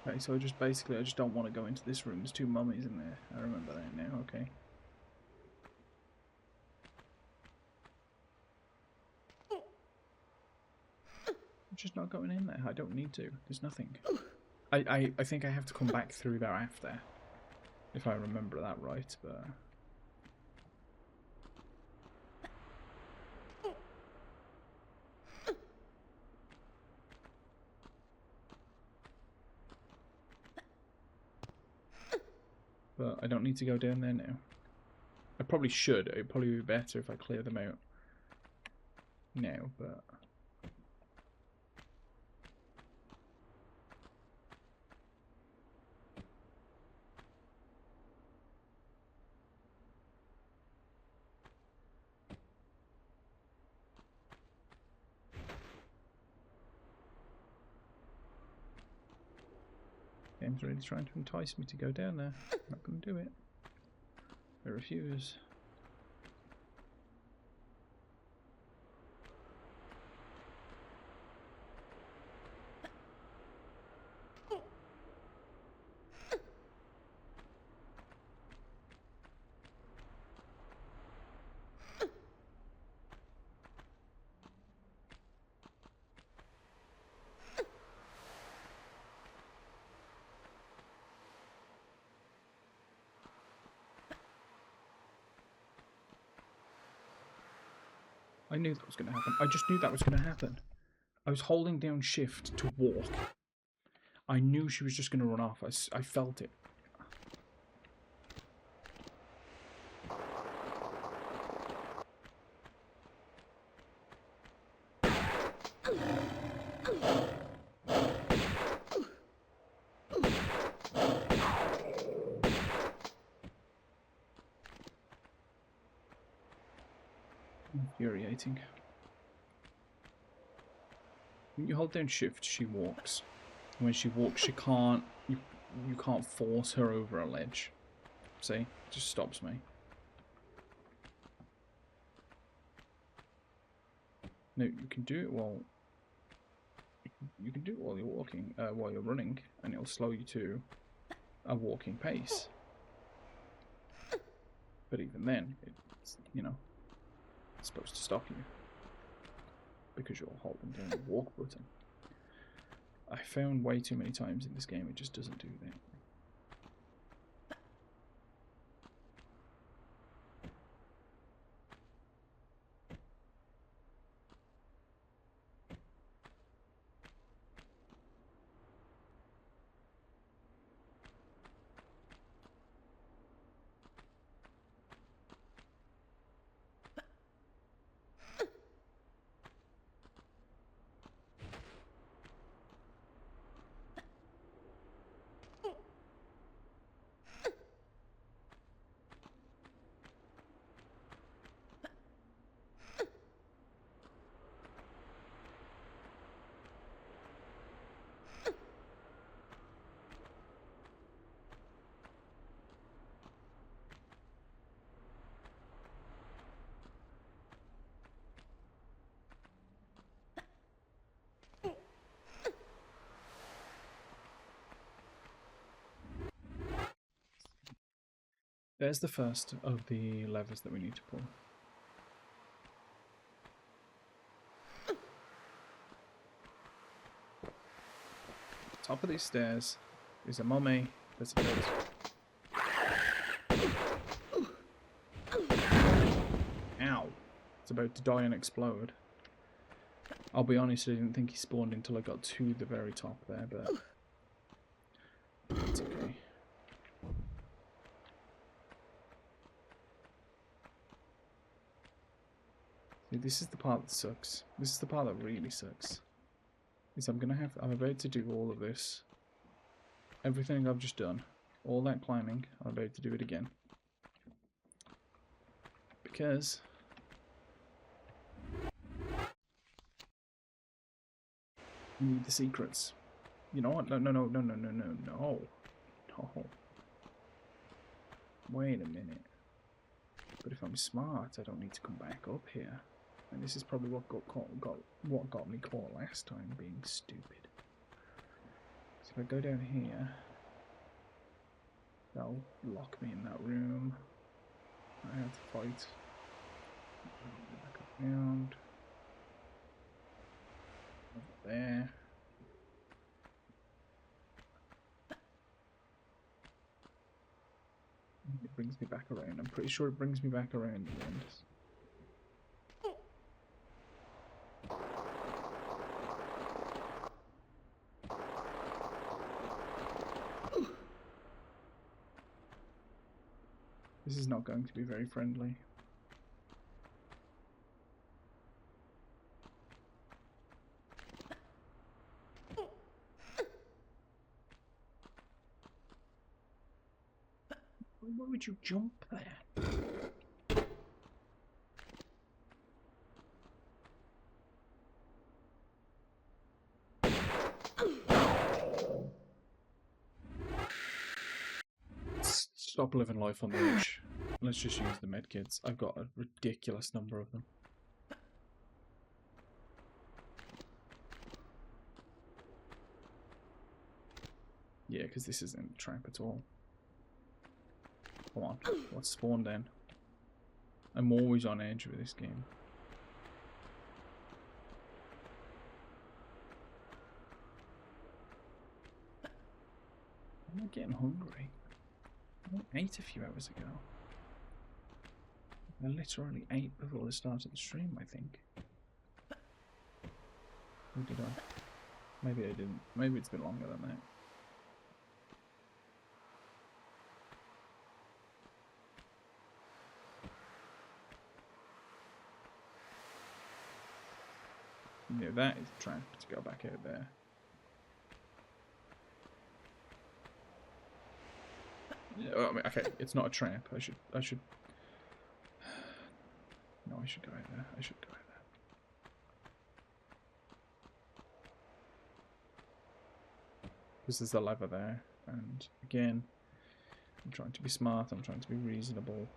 Okay, so I just don't want to go into this room. There's 2 mummies in there. I remember that now, okay. I'm just not going in there. I don't need to. There's nothing. I think I have to come back through there after. If I remember that right, but... But I don't need to go down there now. I probably should. It'd probably be better if I clear them out now, but... Game's really trying to entice me to go down there. I'm not going to do it. I refuse. knew that was going to happen. I just knew that was going to happen. I was holding down shift to walk. I knew she was just going to run off. I felt it. Infuriating. When you hold down shift, she walks. When she walks, she can't. You can't force her over a ledge. See, it just stops me. No, you can do it while. You can do it while you're walking, while you're running, and it'll slow you to a walking pace. But even then, it's, you know, it's supposed to stop you because you're holding down the walk button. I found way too many times in this game it just doesn't do that. There's the first of the levers that we need to pull. Top of these stairs is a mummy that's about... Ow! It's about to die and explode. I'll be honest, I didn't think he spawned until I got to the very top there, but... it's okay. See, this is the part that sucks. This is the part that really sucks. Is I'm about to do all of this. Everything I've just done. All that climbing, I'm about to do it again. Because... we need the secrets. You know what? No. Wait a minute. But if I'm smart, I don't need to come back up here. And this is probably what got me caught last time, being stupid. So if I go down here, that'll lock me in that room. I have to fight. Back around. Over there. It brings me back around. I'm pretty sure it brings me back around in the end. This is not going to be very friendly. Why would you jump there? Stop living life on the edge. Let's just use the medkits. I've got a ridiculous number of them. Yeah, because this isn't a trap at all. Come on, let's spawn then. I'm always on edge with this game. I'm getting hungry. I ate a few hours ago. I literally ate before the start of the stream, I think. Or did I? Maybe I didn't. Maybe it's been longer than that. Yeah, that is a trap to go back out there. Yeah, well, I mean, okay, it's not a trap. I should. No, I should go out there. I should go out there. Because there's a lever there, and again, I'm trying to be smart. I'm trying to be reasonable.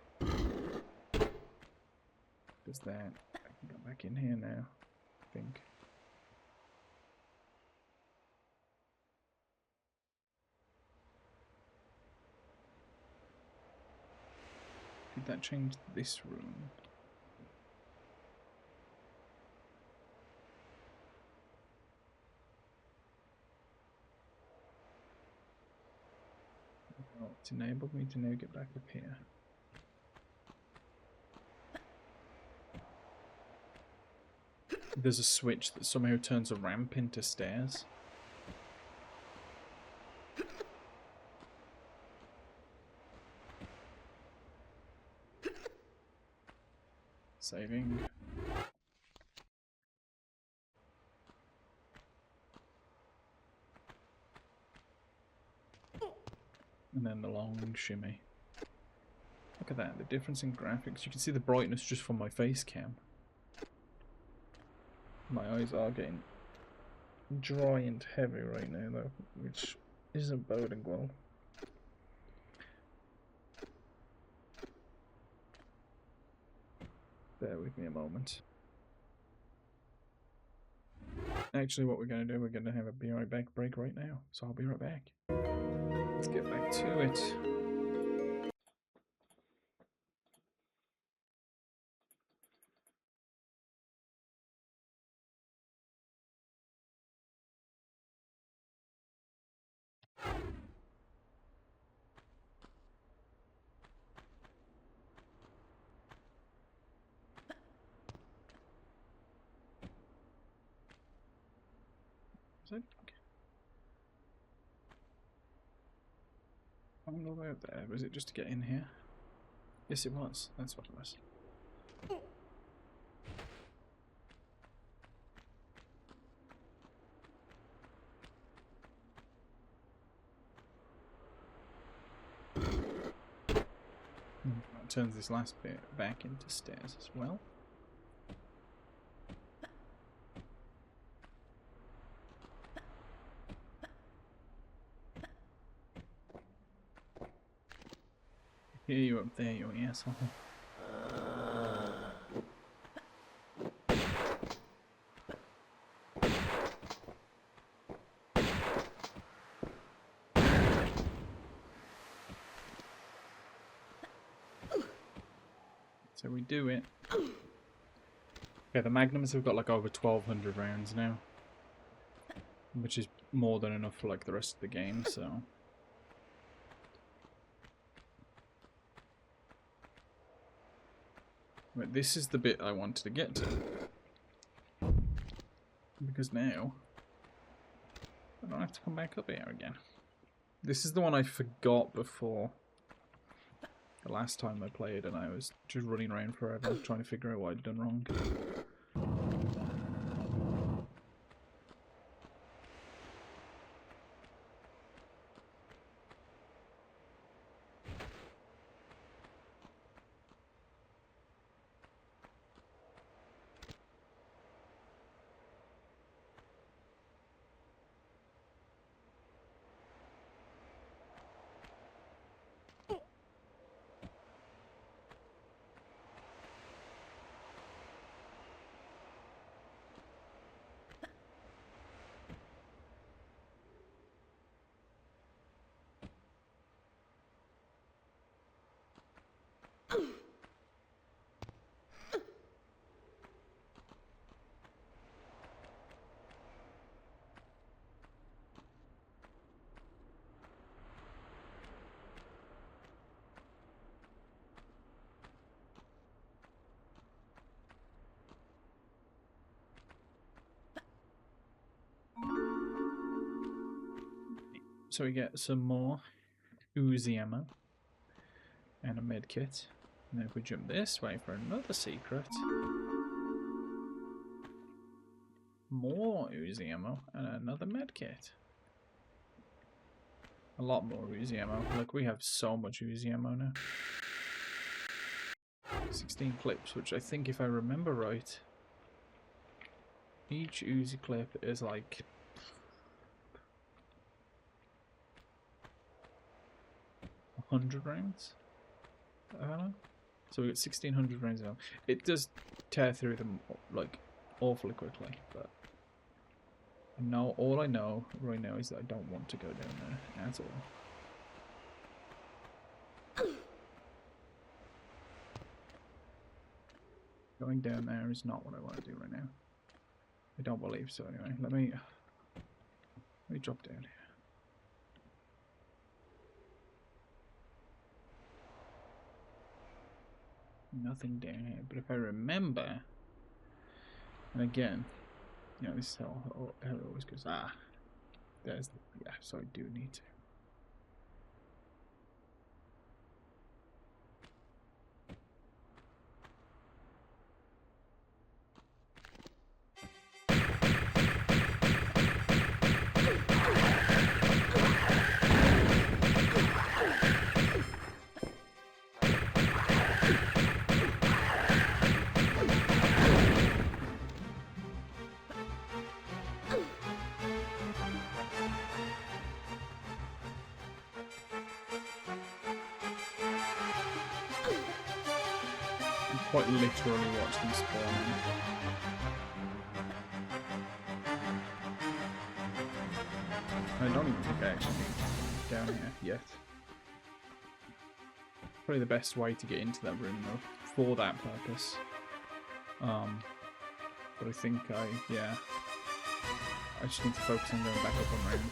There's that. I can go back in here now. I think. Did that change this room? No, it's enabled me to now get back up here. There's a switch that somehow turns a ramp into stairs. Saving. And then the long shimmy. Look at that, the difference in graphics. You can see the brightness just from my face cam. My eyes are getting dry and heavy right now though, which isn't boding well. Bear with me a moment. Actually, what we're going to do, we're going to have a be right back break right now. So I'll be right back. Let's get back to it. I'm all out there. Was it just to get in here? Yes, it was. That's what it was. That turns this last bit back into stairs as well. Hear you up there, you asshole. So we do it. Okay, the Magnums have got like over 1,200 rounds now, which is more than enough for like the rest of the game, so... But this is the bit I wanted to get to. Because now, I don't have to come back up here again. This is the one I forgot before. The last time I played and I was just running around forever trying to figure out what I'd done wrong. So we get some more Uzi ammo and a med kit. And then if we jump this way for another secret, more Uzi ammo and another med kit. A lot more Uzi ammo. Look, we have so much Uzi ammo now. 16 clips, which I think, if I remember right, each Uzi clip is like 100 rounds. I don't know. So we got 1600 rounds of ammo. It does tear through them like awfully quickly, but all I know right now is that I don't want to go down there at all. Going down there is not what I want to do right now. I don't believe so anyway. Let me drop down here. Nothing down here, but if I remember, and again, you know, this is how it always goes. There's yeah, so I do need to. Quite literally watch them spawn. I don't even think I actually need down here yet. Probably the best way to get into that room though, for that purpose. But I think I just need to focus on going back up and round.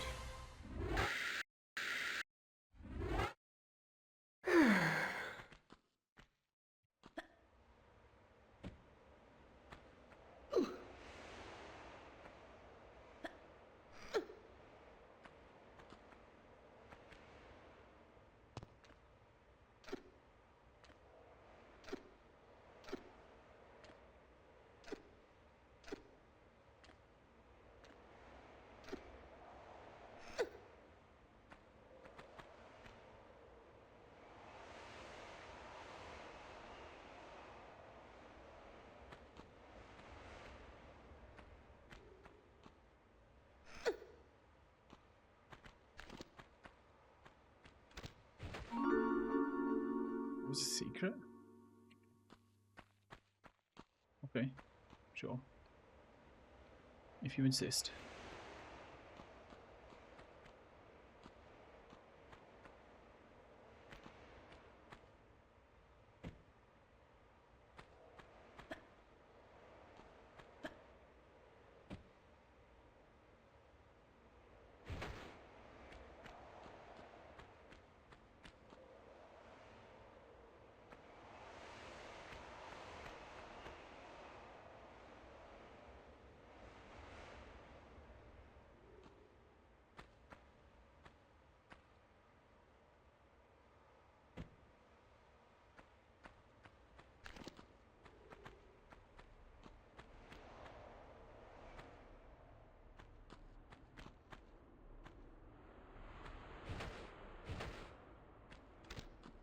Was a secret? Okay, sure. If you insist.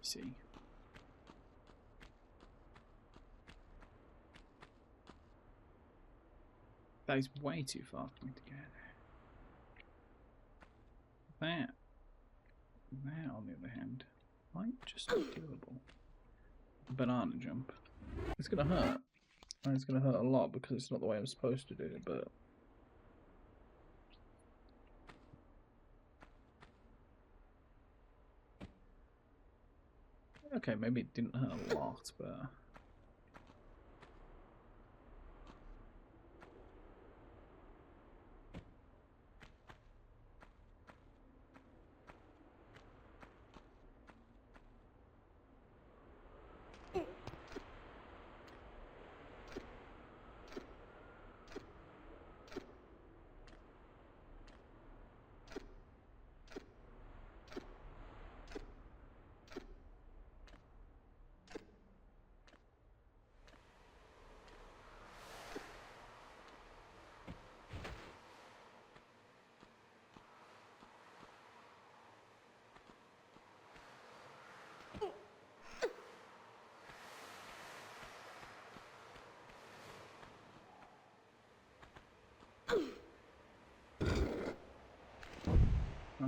See. That is way too far for me to get. That, on the other hand, might just be doable. Banana jump. It's gonna hurt. And it's gonna hurt a lot because it's not the way I'm supposed to do it, but okay, maybe it didn't hurt a lot, but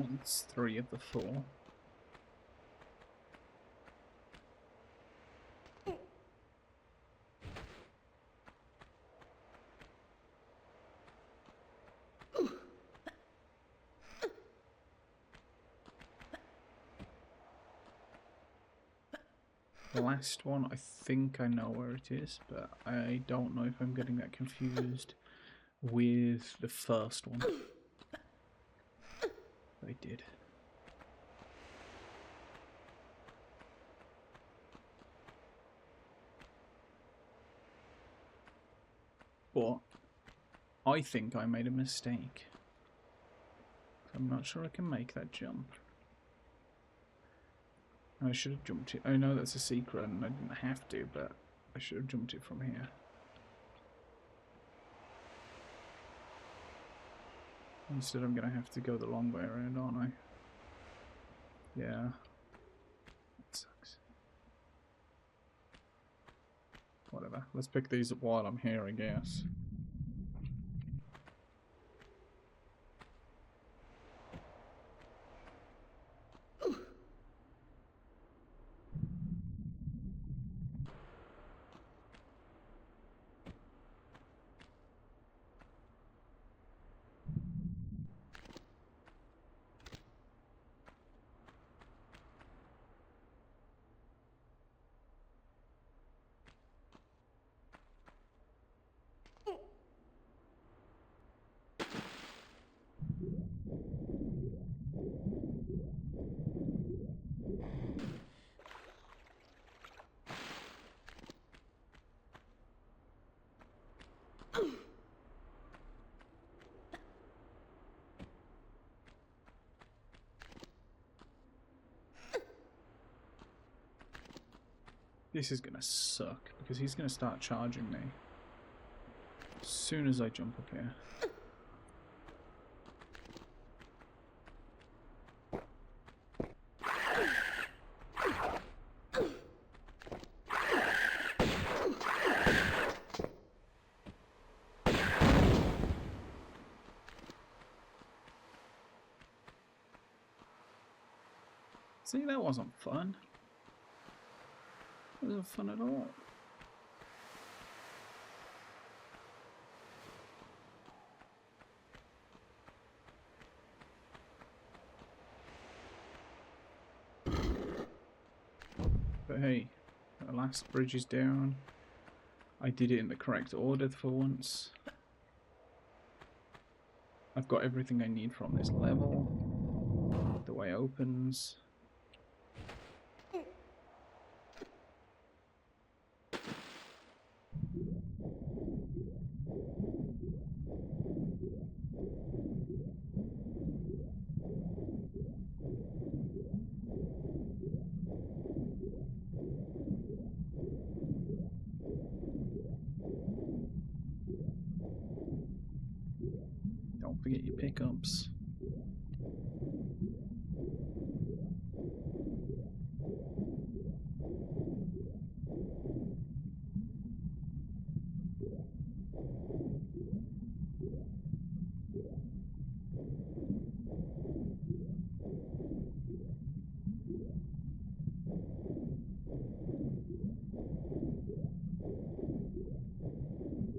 That's 3 of the 4. The last one, I think I know where it is, but I don't know if I'm getting that confused with the first one. I did. But I think I made a mistake. I'm not sure I can make that jump. I should have jumped it. I know that's a secret and I didn't have to, but I should have jumped it from here. Instead I'm going to have to go the long way around, aren't I? Yeah. That sucks. Whatever. Let's pick these up while I'm here, I guess. This is gonna suck because he's gonna start charging me as soon as I jump up here. See, that wasn't fun. It wasn't fun at all. But hey, the last bridge is down. I did it in the correct order for once. I've got everything I need from this level. The way opens. Don't forget your pickups.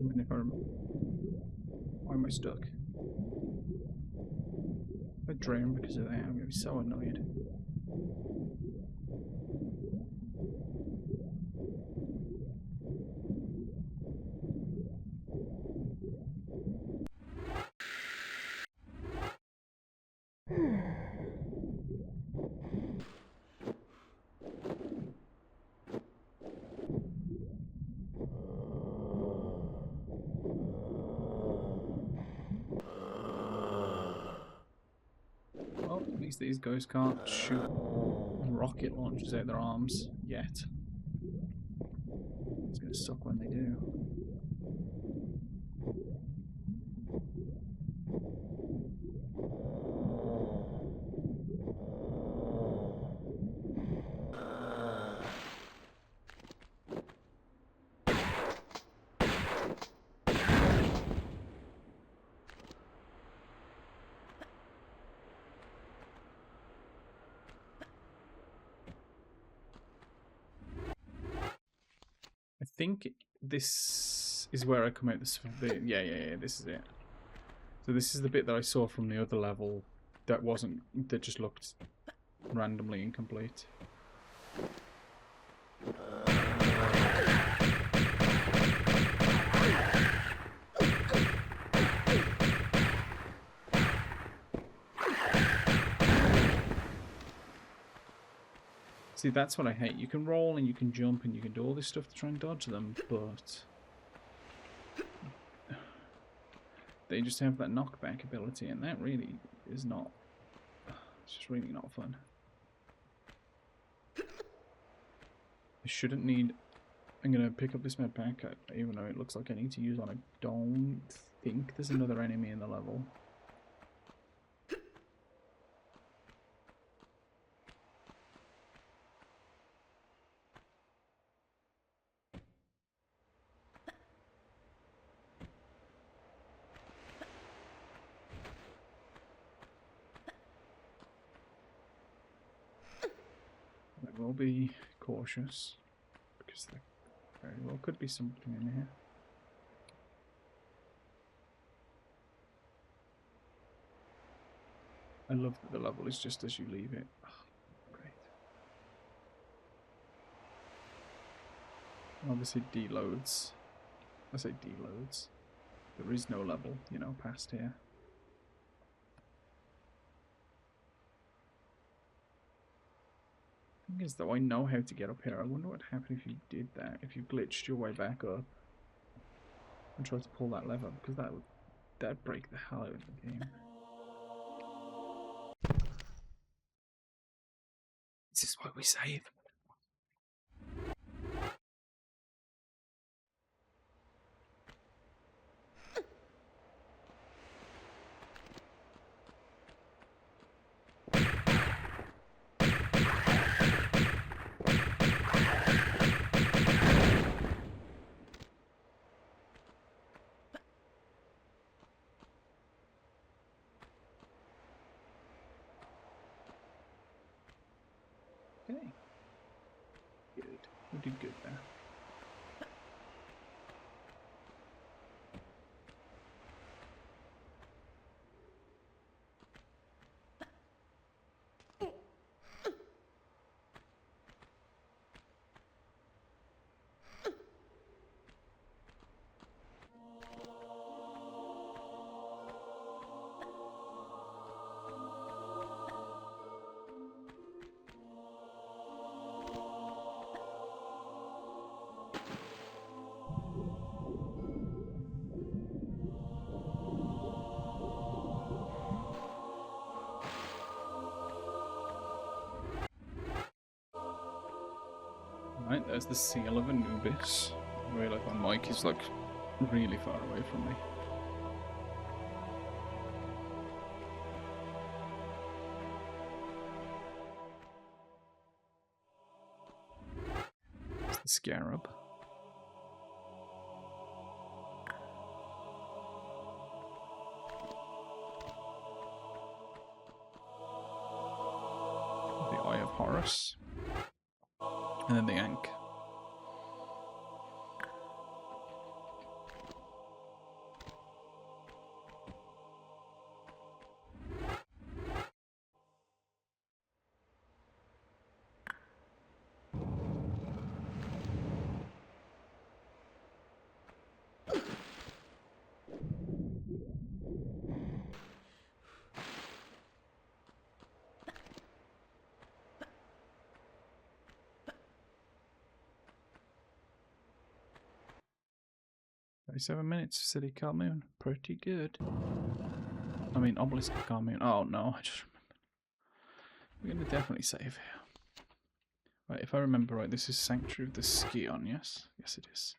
Even if why am I stuck? If I drown because of that, I'm gonna be so annoyed. Well, at least these guys can't shoot rocket launchers out their arms yet. It's gonna suck when they do. think this is where I come out this bit. Yeah, this is it. So this is the bit that I saw from the other level that wasn't, that just looked randomly incomplete. See, that's what I hate. You can roll and you can jump and you can do all this stuff to try and dodge them, but they just have that knockback ability, and that really is not... It's just really not fun. I shouldn't need... I'm going to pick up this med pack, even though it looks like I need to use one. I don't think there's another enemy in the level. I will be cautious, because there very well could be something in here. I love that the level is just as you leave it. Oh, great. Obviously deloads. I say deloads. There is no level, you know, past here. Thing is, though, I know how to get up here. I wonder what would happen if you did that, if you glitched your way back up and tried to pull that lever, because that'd break the hell out of the game. This is why we save. Okay. Good. We did good there. Right, there's the seal of Anubis. Where like my mic is like really far away from me. There's the scarab. The Eye of Horus. And then the Ankh. "37 minutes, City Khamoon. Pretty good." I mean, Obelisk of Khamoon. Oh no, I just remembered. We're going to definitely save here. Right, if I remember right, this is Sanctuary of the Scion, yes? Yes, it is.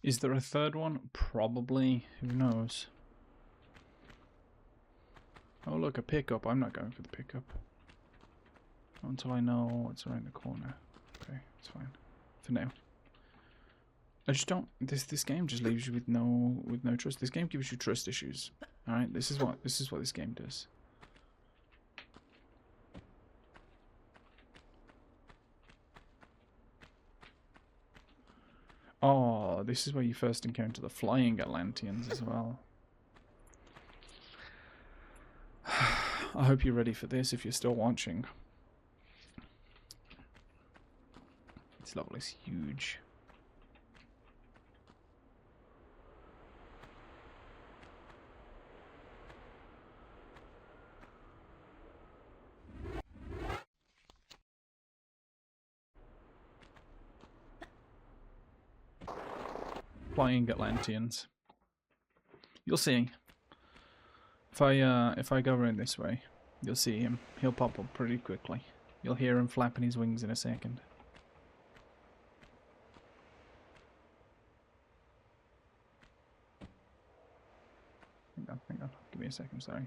Is there a third one? Probably. Who knows? Oh look, a pickup. I'm not going for the pickup. Not until I know what's around the corner. Okay, it's fine. For now. I just don't. This game just leaves you with no trust. This game gives you trust issues. All right, this is what this game does. Oh, this is where you first encounter the flying Atlanteans as well. I hope you're ready for this if you're still watching. This level is huge. Flying Atlanteans. You'll see. If I go around this way, you'll see him. He'll pop up pretty quickly. You'll hear him flapping his wings in a second. Hang on. Give me a second, sorry.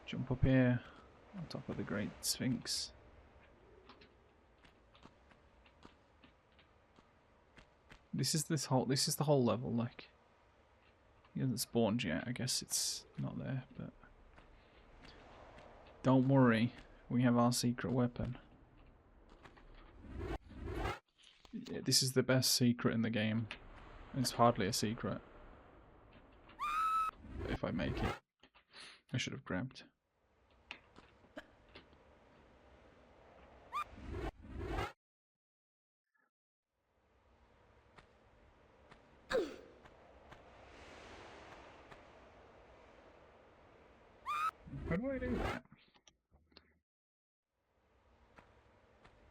Jump up here on top of the Great Sphinx. This is the whole level, like. He hasn't spawned yet, I guess it's not there, but don't worry, we have our secret weapon. Yeah, this is the best secret in the game. It's hardly a secret. If I make it. I should have grabbed. How do I do that?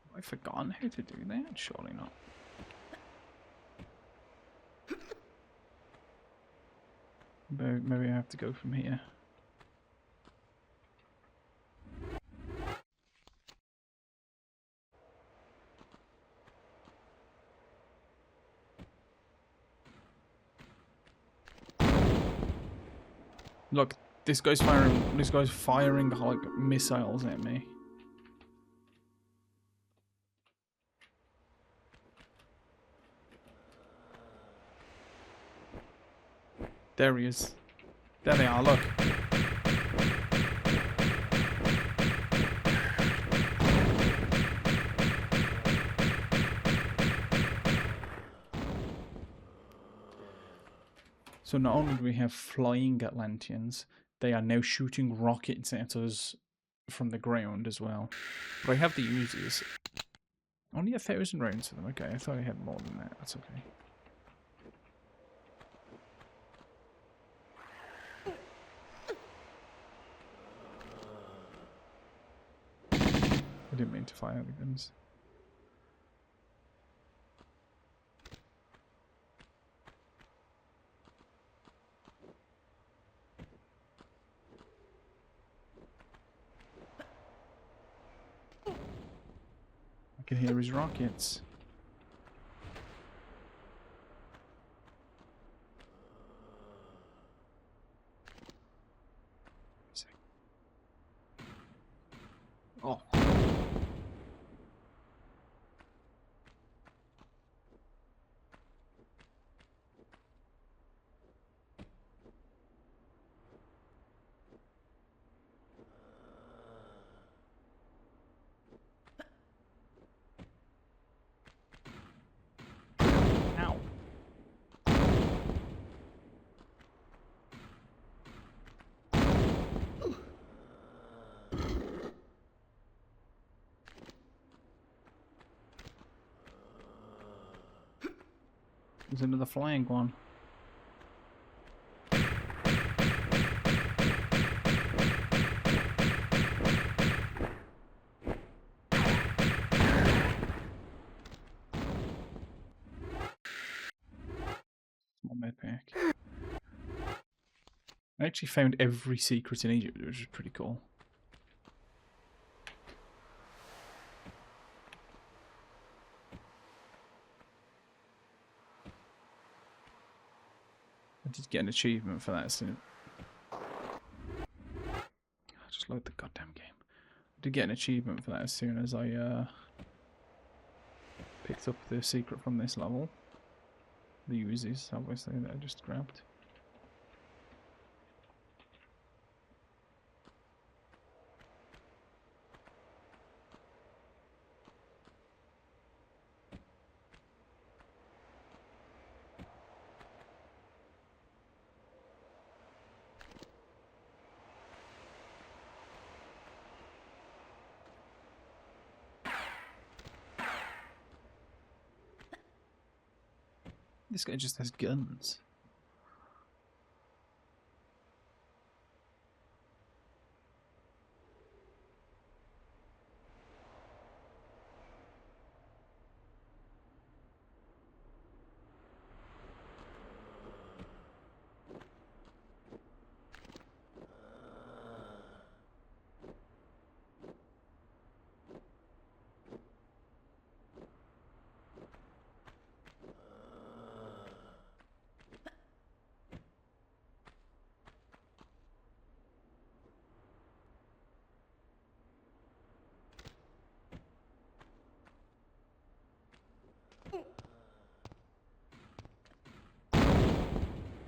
Have I forgotten how to do that? Surely not. Maybe I have to go from here. Look, this guy's firing like missiles at me. There he is. There they are, look. So not only do we have flying Atlanteans, they are now shooting rockets at us from the ground as well. But I have the Uzis. Only 1,000 rounds for them. Okay, I thought I had more than that. That's okay. I didn't mean to fire the guns. I can hear his rockets. Oh. Ow. There's another flying one. Small med pack. I actually found every secret in Egypt, which is pretty cool. I did get an achievement for that soon. Just load the goddamn game. I did get an achievement for that as soon as I picked up the secret from this level. The Uzis, obviously, that I just grabbed. This guy just has guns.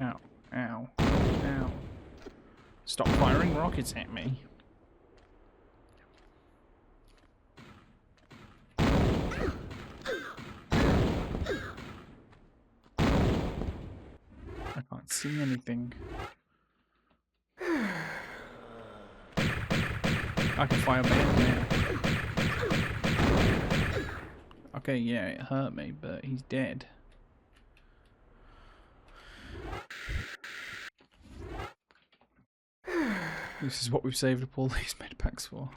Ow, ow, ow. Stop firing rockets at me. I can't see anything. I can fire back now. Okay, yeah, it hurt me, but he's dead. This is what we've saved up all these med packs for.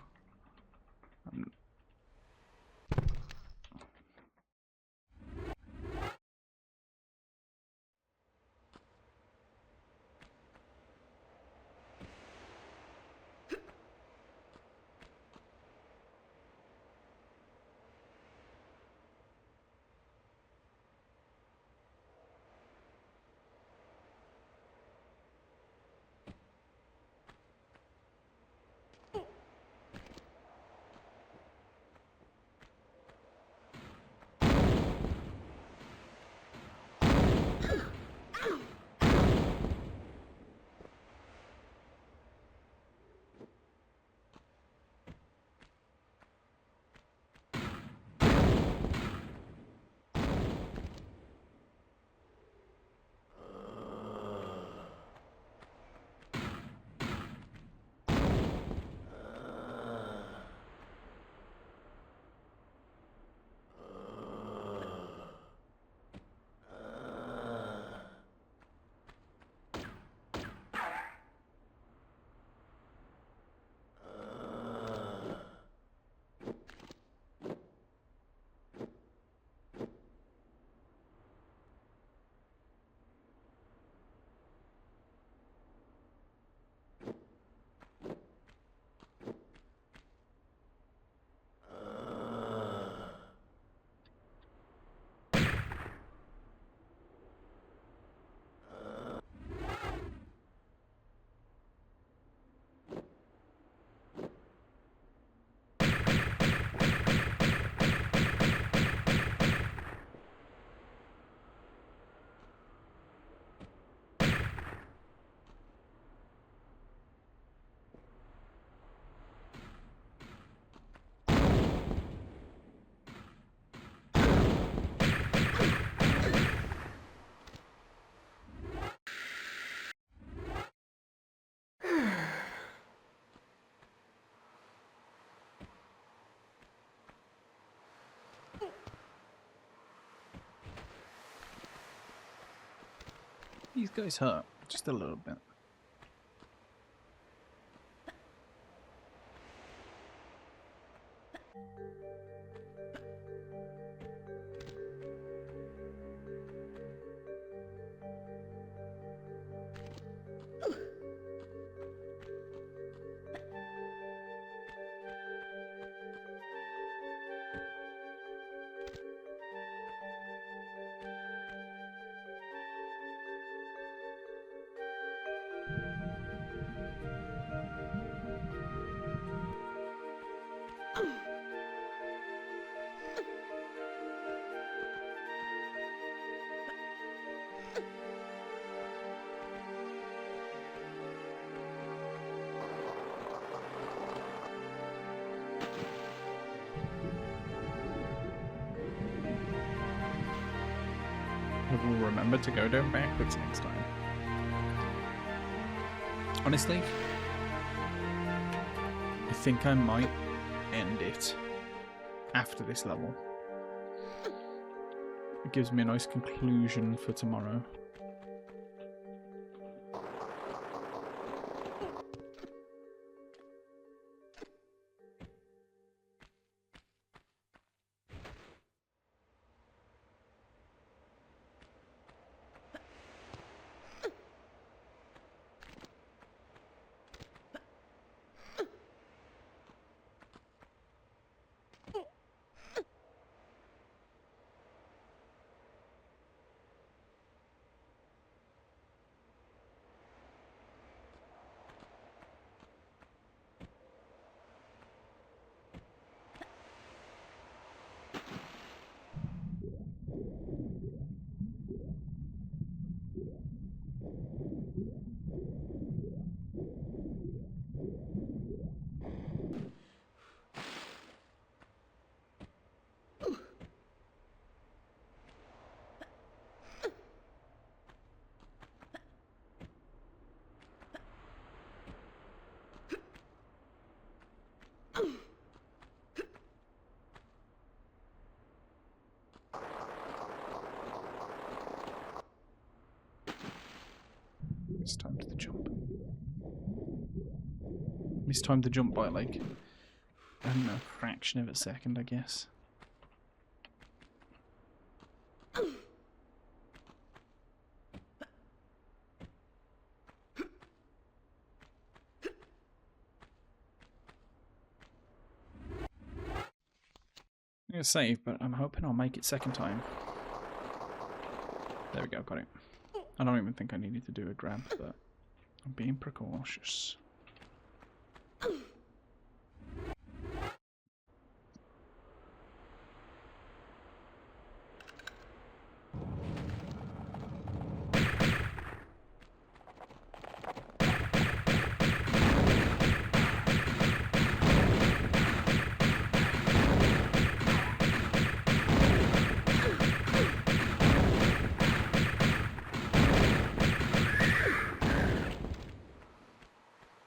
These guys hurt, just a little bit. we will remember to go down backwards next time. Honestly, I think I might end it after this level. It gives me a nice conclusion for tomorrow. Mistimed the jump. Mistimed the jump by like, I don't know, a fraction of a second, I guess. I'm gonna save, but I'm hoping I'll make it second time. There we go, got it. I don't even think I needed to do a grab, but I'm being precautious.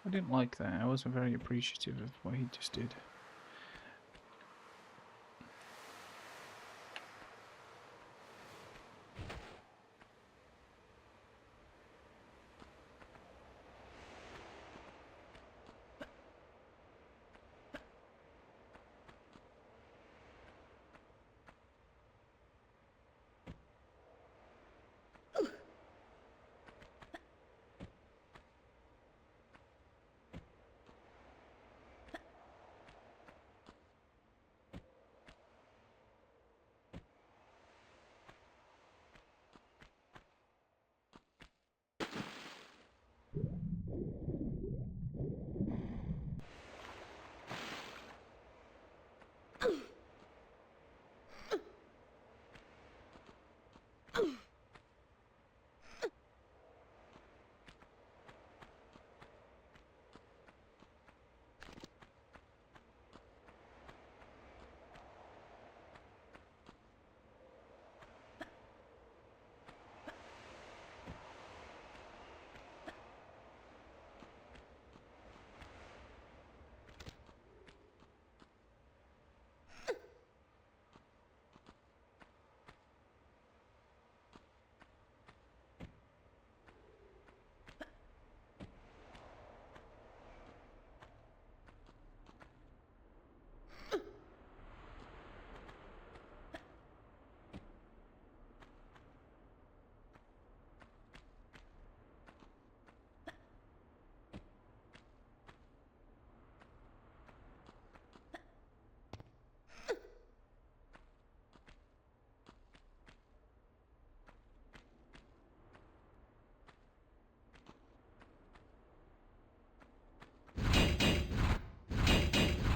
I didn't like that. I wasn't very appreciative of what he just did.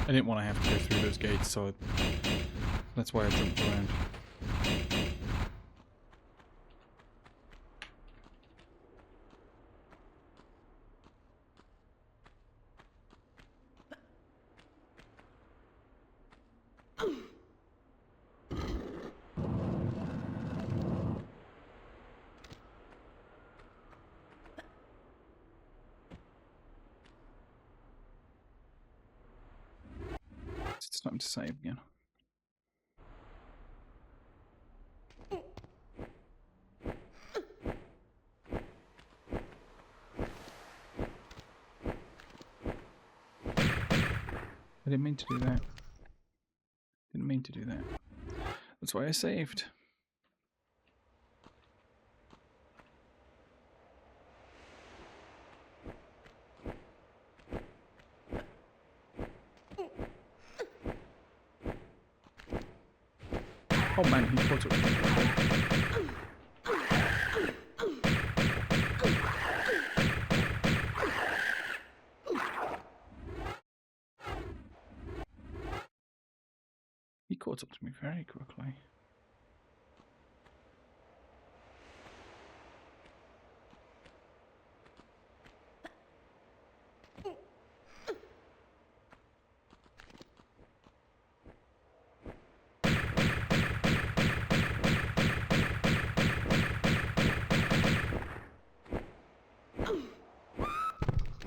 I didn't want to have to go through those gates, so that's why I jumped around. It's time to save again. I didn't mean to do that. Didn't mean to do that. That's why I saved. Oh man, he caught up to me. He caught up to me very quickly.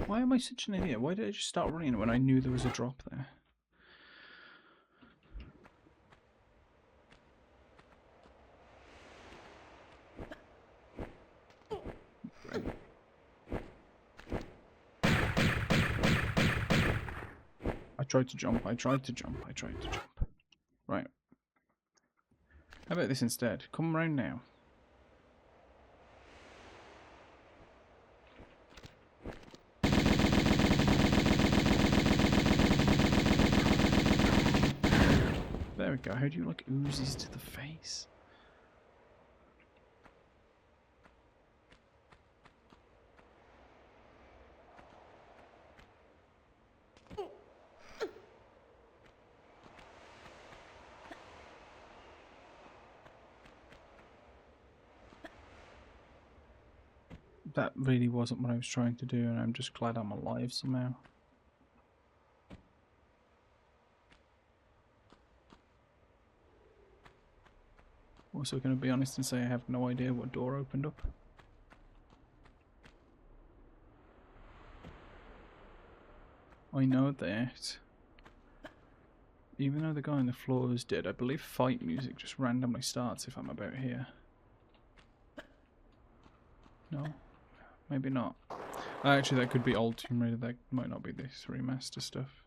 Why am I such an idiot? Why did I just start running when I knew there was a drop there? Great. I tried to jump. Right. How about this instead? Come around now. There we go. How do you like oozes to the face? That really wasn't what I was trying to do, and I'm just glad I'm alive somehow. Also going to be honest and say I have no idea what door opened up. I know that even though the guy on the floor is dead, I believe fight music just randomly starts if I'm about here. No? Maybe not. Actually, that could be old Tomb Raider, that might not be this remaster stuff.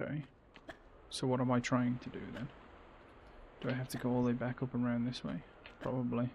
Okay. So what am I trying to do then? Do I have to go all the way back up and around this way? Probably.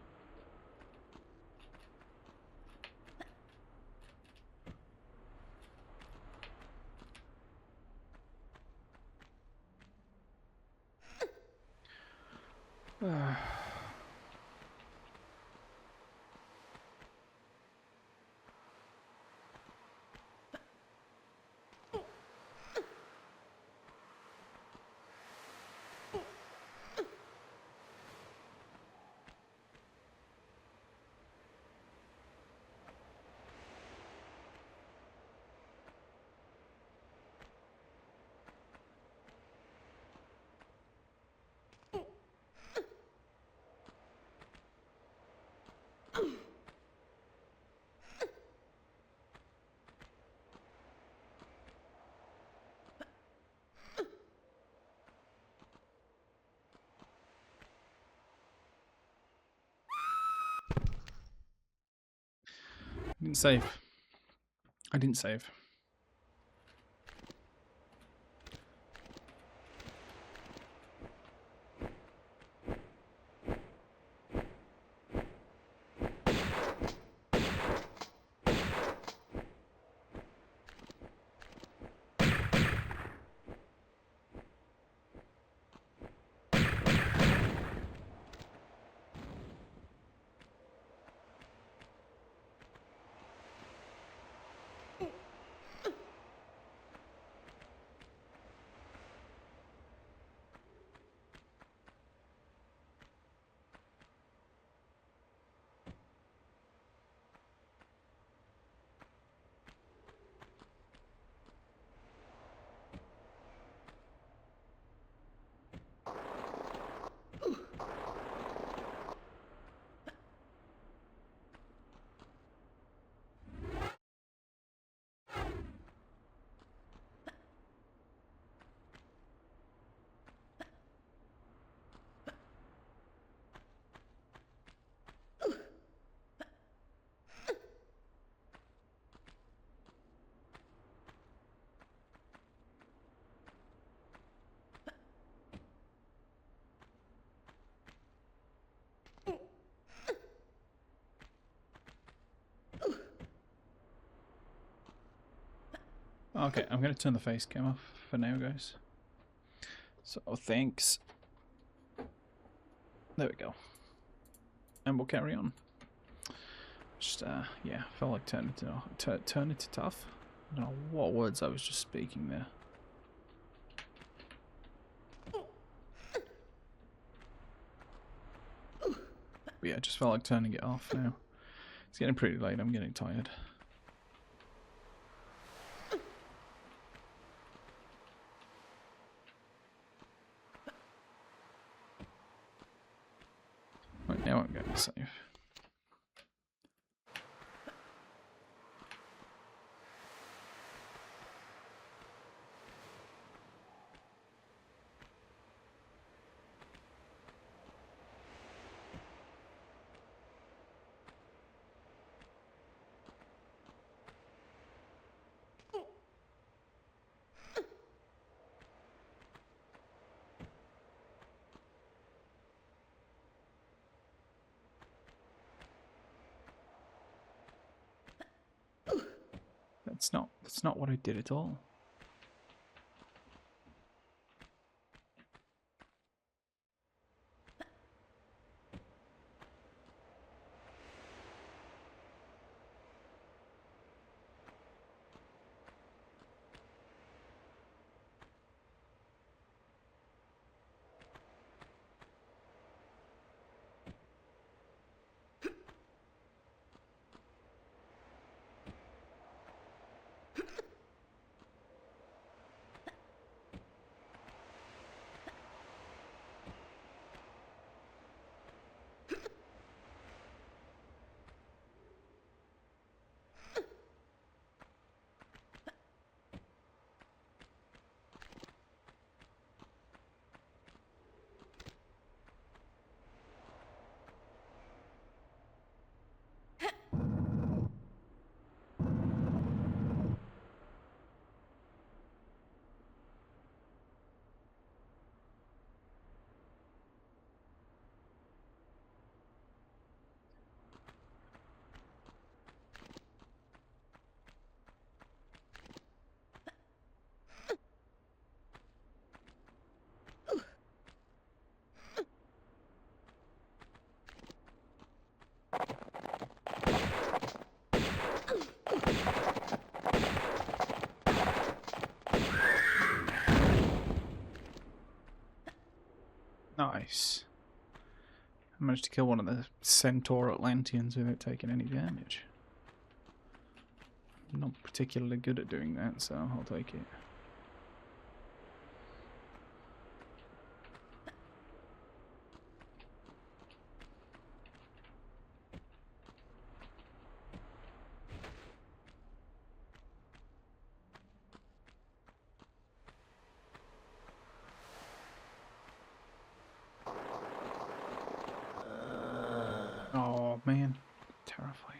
I didn't save. I didn't save. Okay, I'm going to turn the face cam off for now, guys. So, thanks. There we go. And we'll carry on. Just, yeah, felt like turning it tough. I don't know what words I was just speaking there. But yeah, just felt like turning it off now. It's getting pretty late, I'm getting tired. Right, now I'm going to save. That's not what I did at all. Nice. I managed to kill one of the Centaur Atlanteans without taking any damage. I'm not particularly good at doing that, so I'll take it. Oh man, terrifying.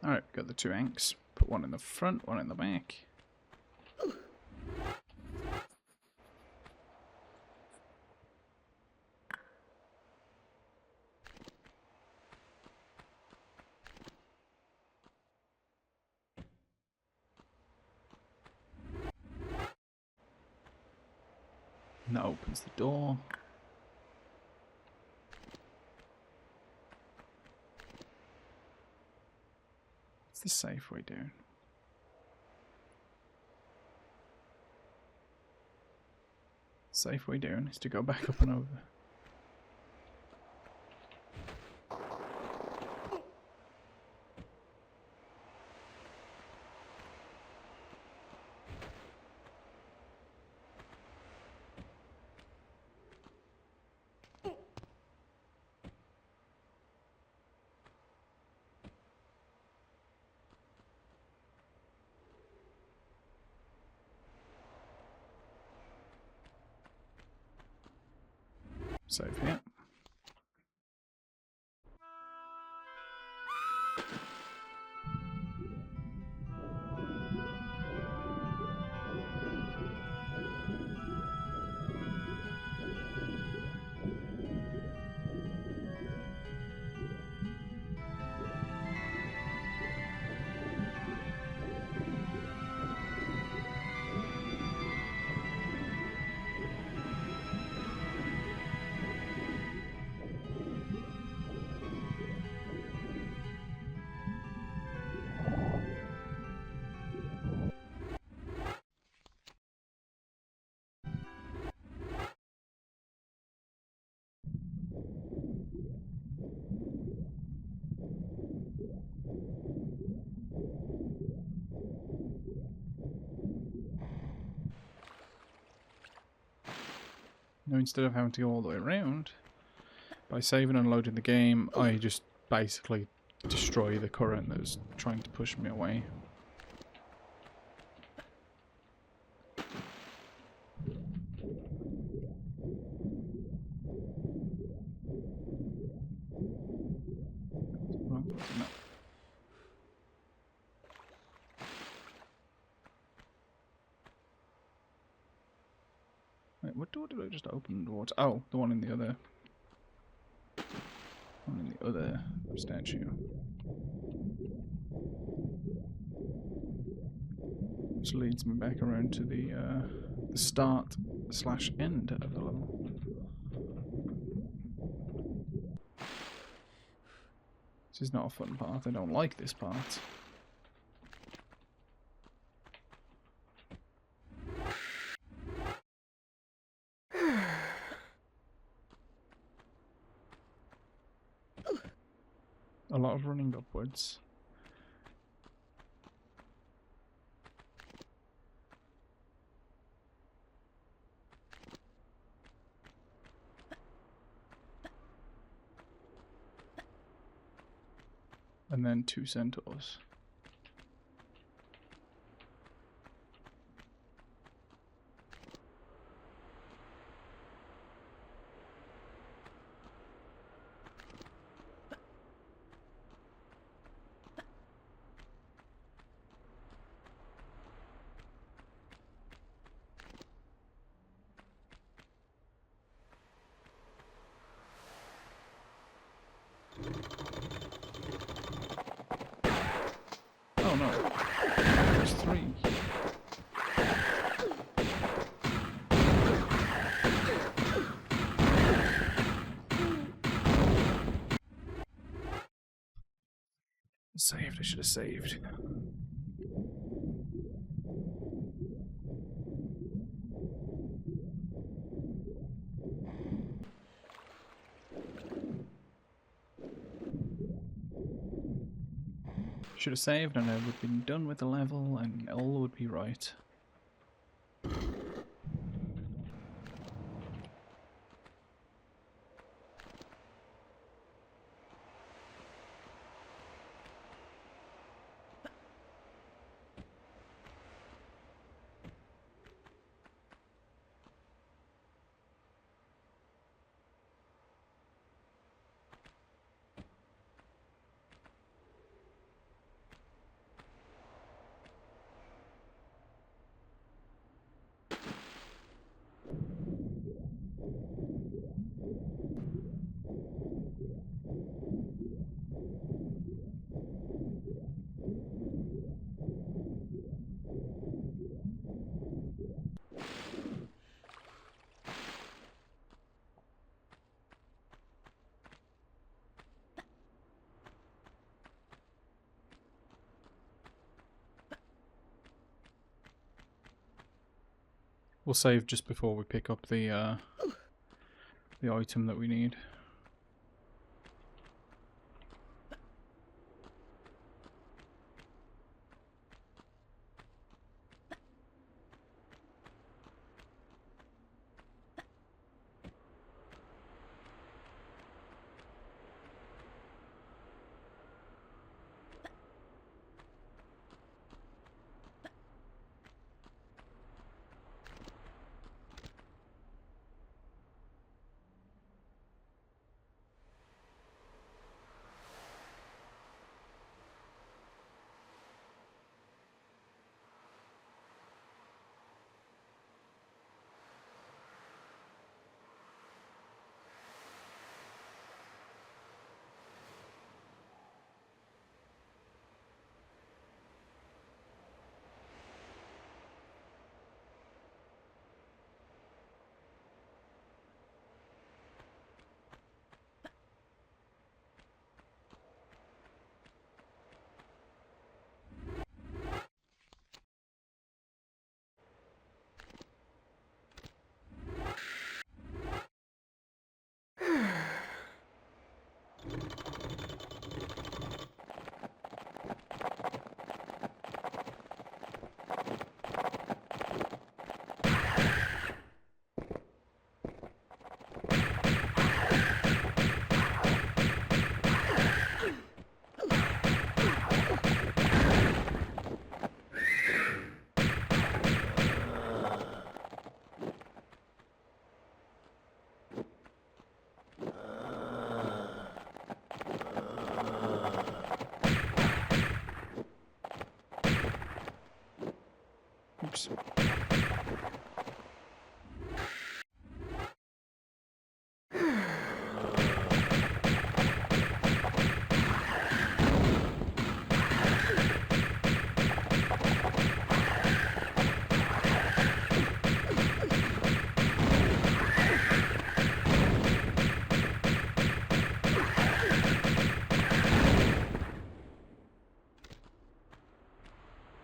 Alright, got the two anks. Put one in the front, one in the back. And that opens the door. What's the safe way doing? Safe way down is to go back up and over. Save here. Now instead of having to go all the way around, by saving and loading the game, I just basically destroy the current that's trying to push me away. Wrong button, no. Wait, what door did I just open towards? Oh, the one in the other. One in the other statue. Which leads me back around to the start / end of the level. This is not a fun part. I don't like this part. A lot of running upwards. And then 2 centaurs. Oh no, there's 3. Saved, I should have saved. Should have saved and I would have been done with the level and all would be right. We'll save just before we pick up the item that we need. Whoops.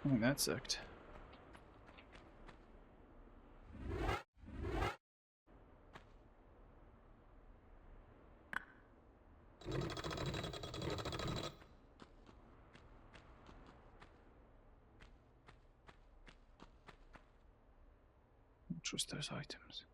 I think that sucked. Don't trust those items.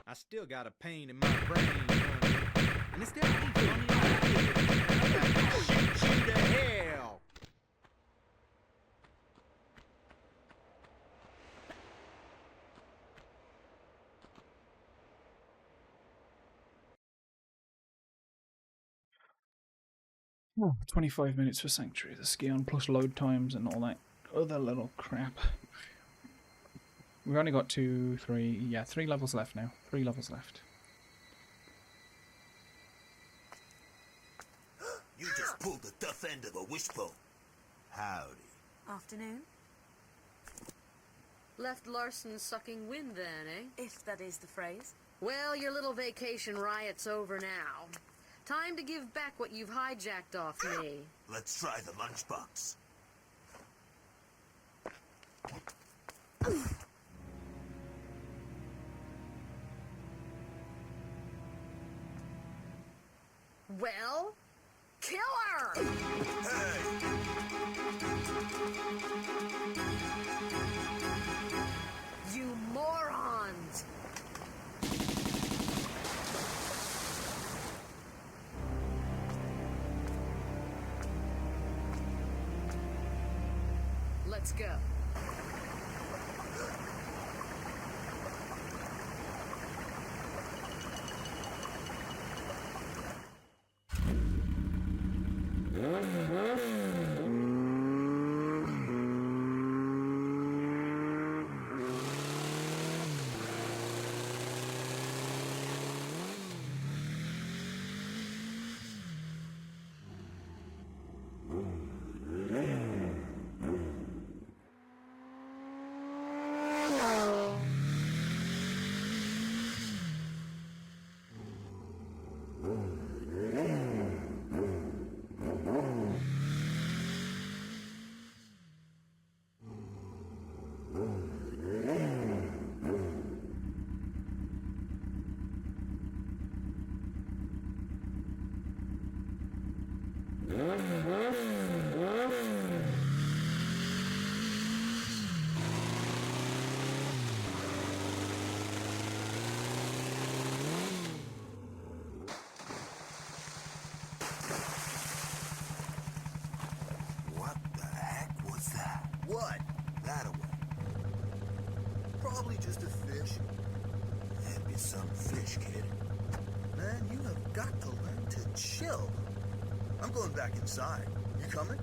I still got a pain in my brain, honey. And it's definitely funny I'm about to shoot you to hell. Oh, 25 minutes for Sanctuary of the Scion, plus load times and all that other little crap. We've only got 2, 3, yeah, 3 levels left now. 3 levels left. You just pulled the tough end of the wishbone. Howdy. Afternoon. Left Larson sucking wind then, eh? If that is the phrase. Well, your little vacation riot's over now. Time to give back what you've hijacked off me. Let's try the lunchbox. Well, kill her! Hey! You morons! Let's go. What the heck was that? What? That away. Probably just a fish. That'd be some fish, kid. Man, you have got to learn to chill. I'm going back inside. You coming?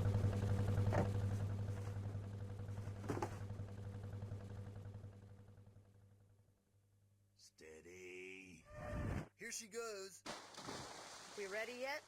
Steady. Here she goes. We ready yet?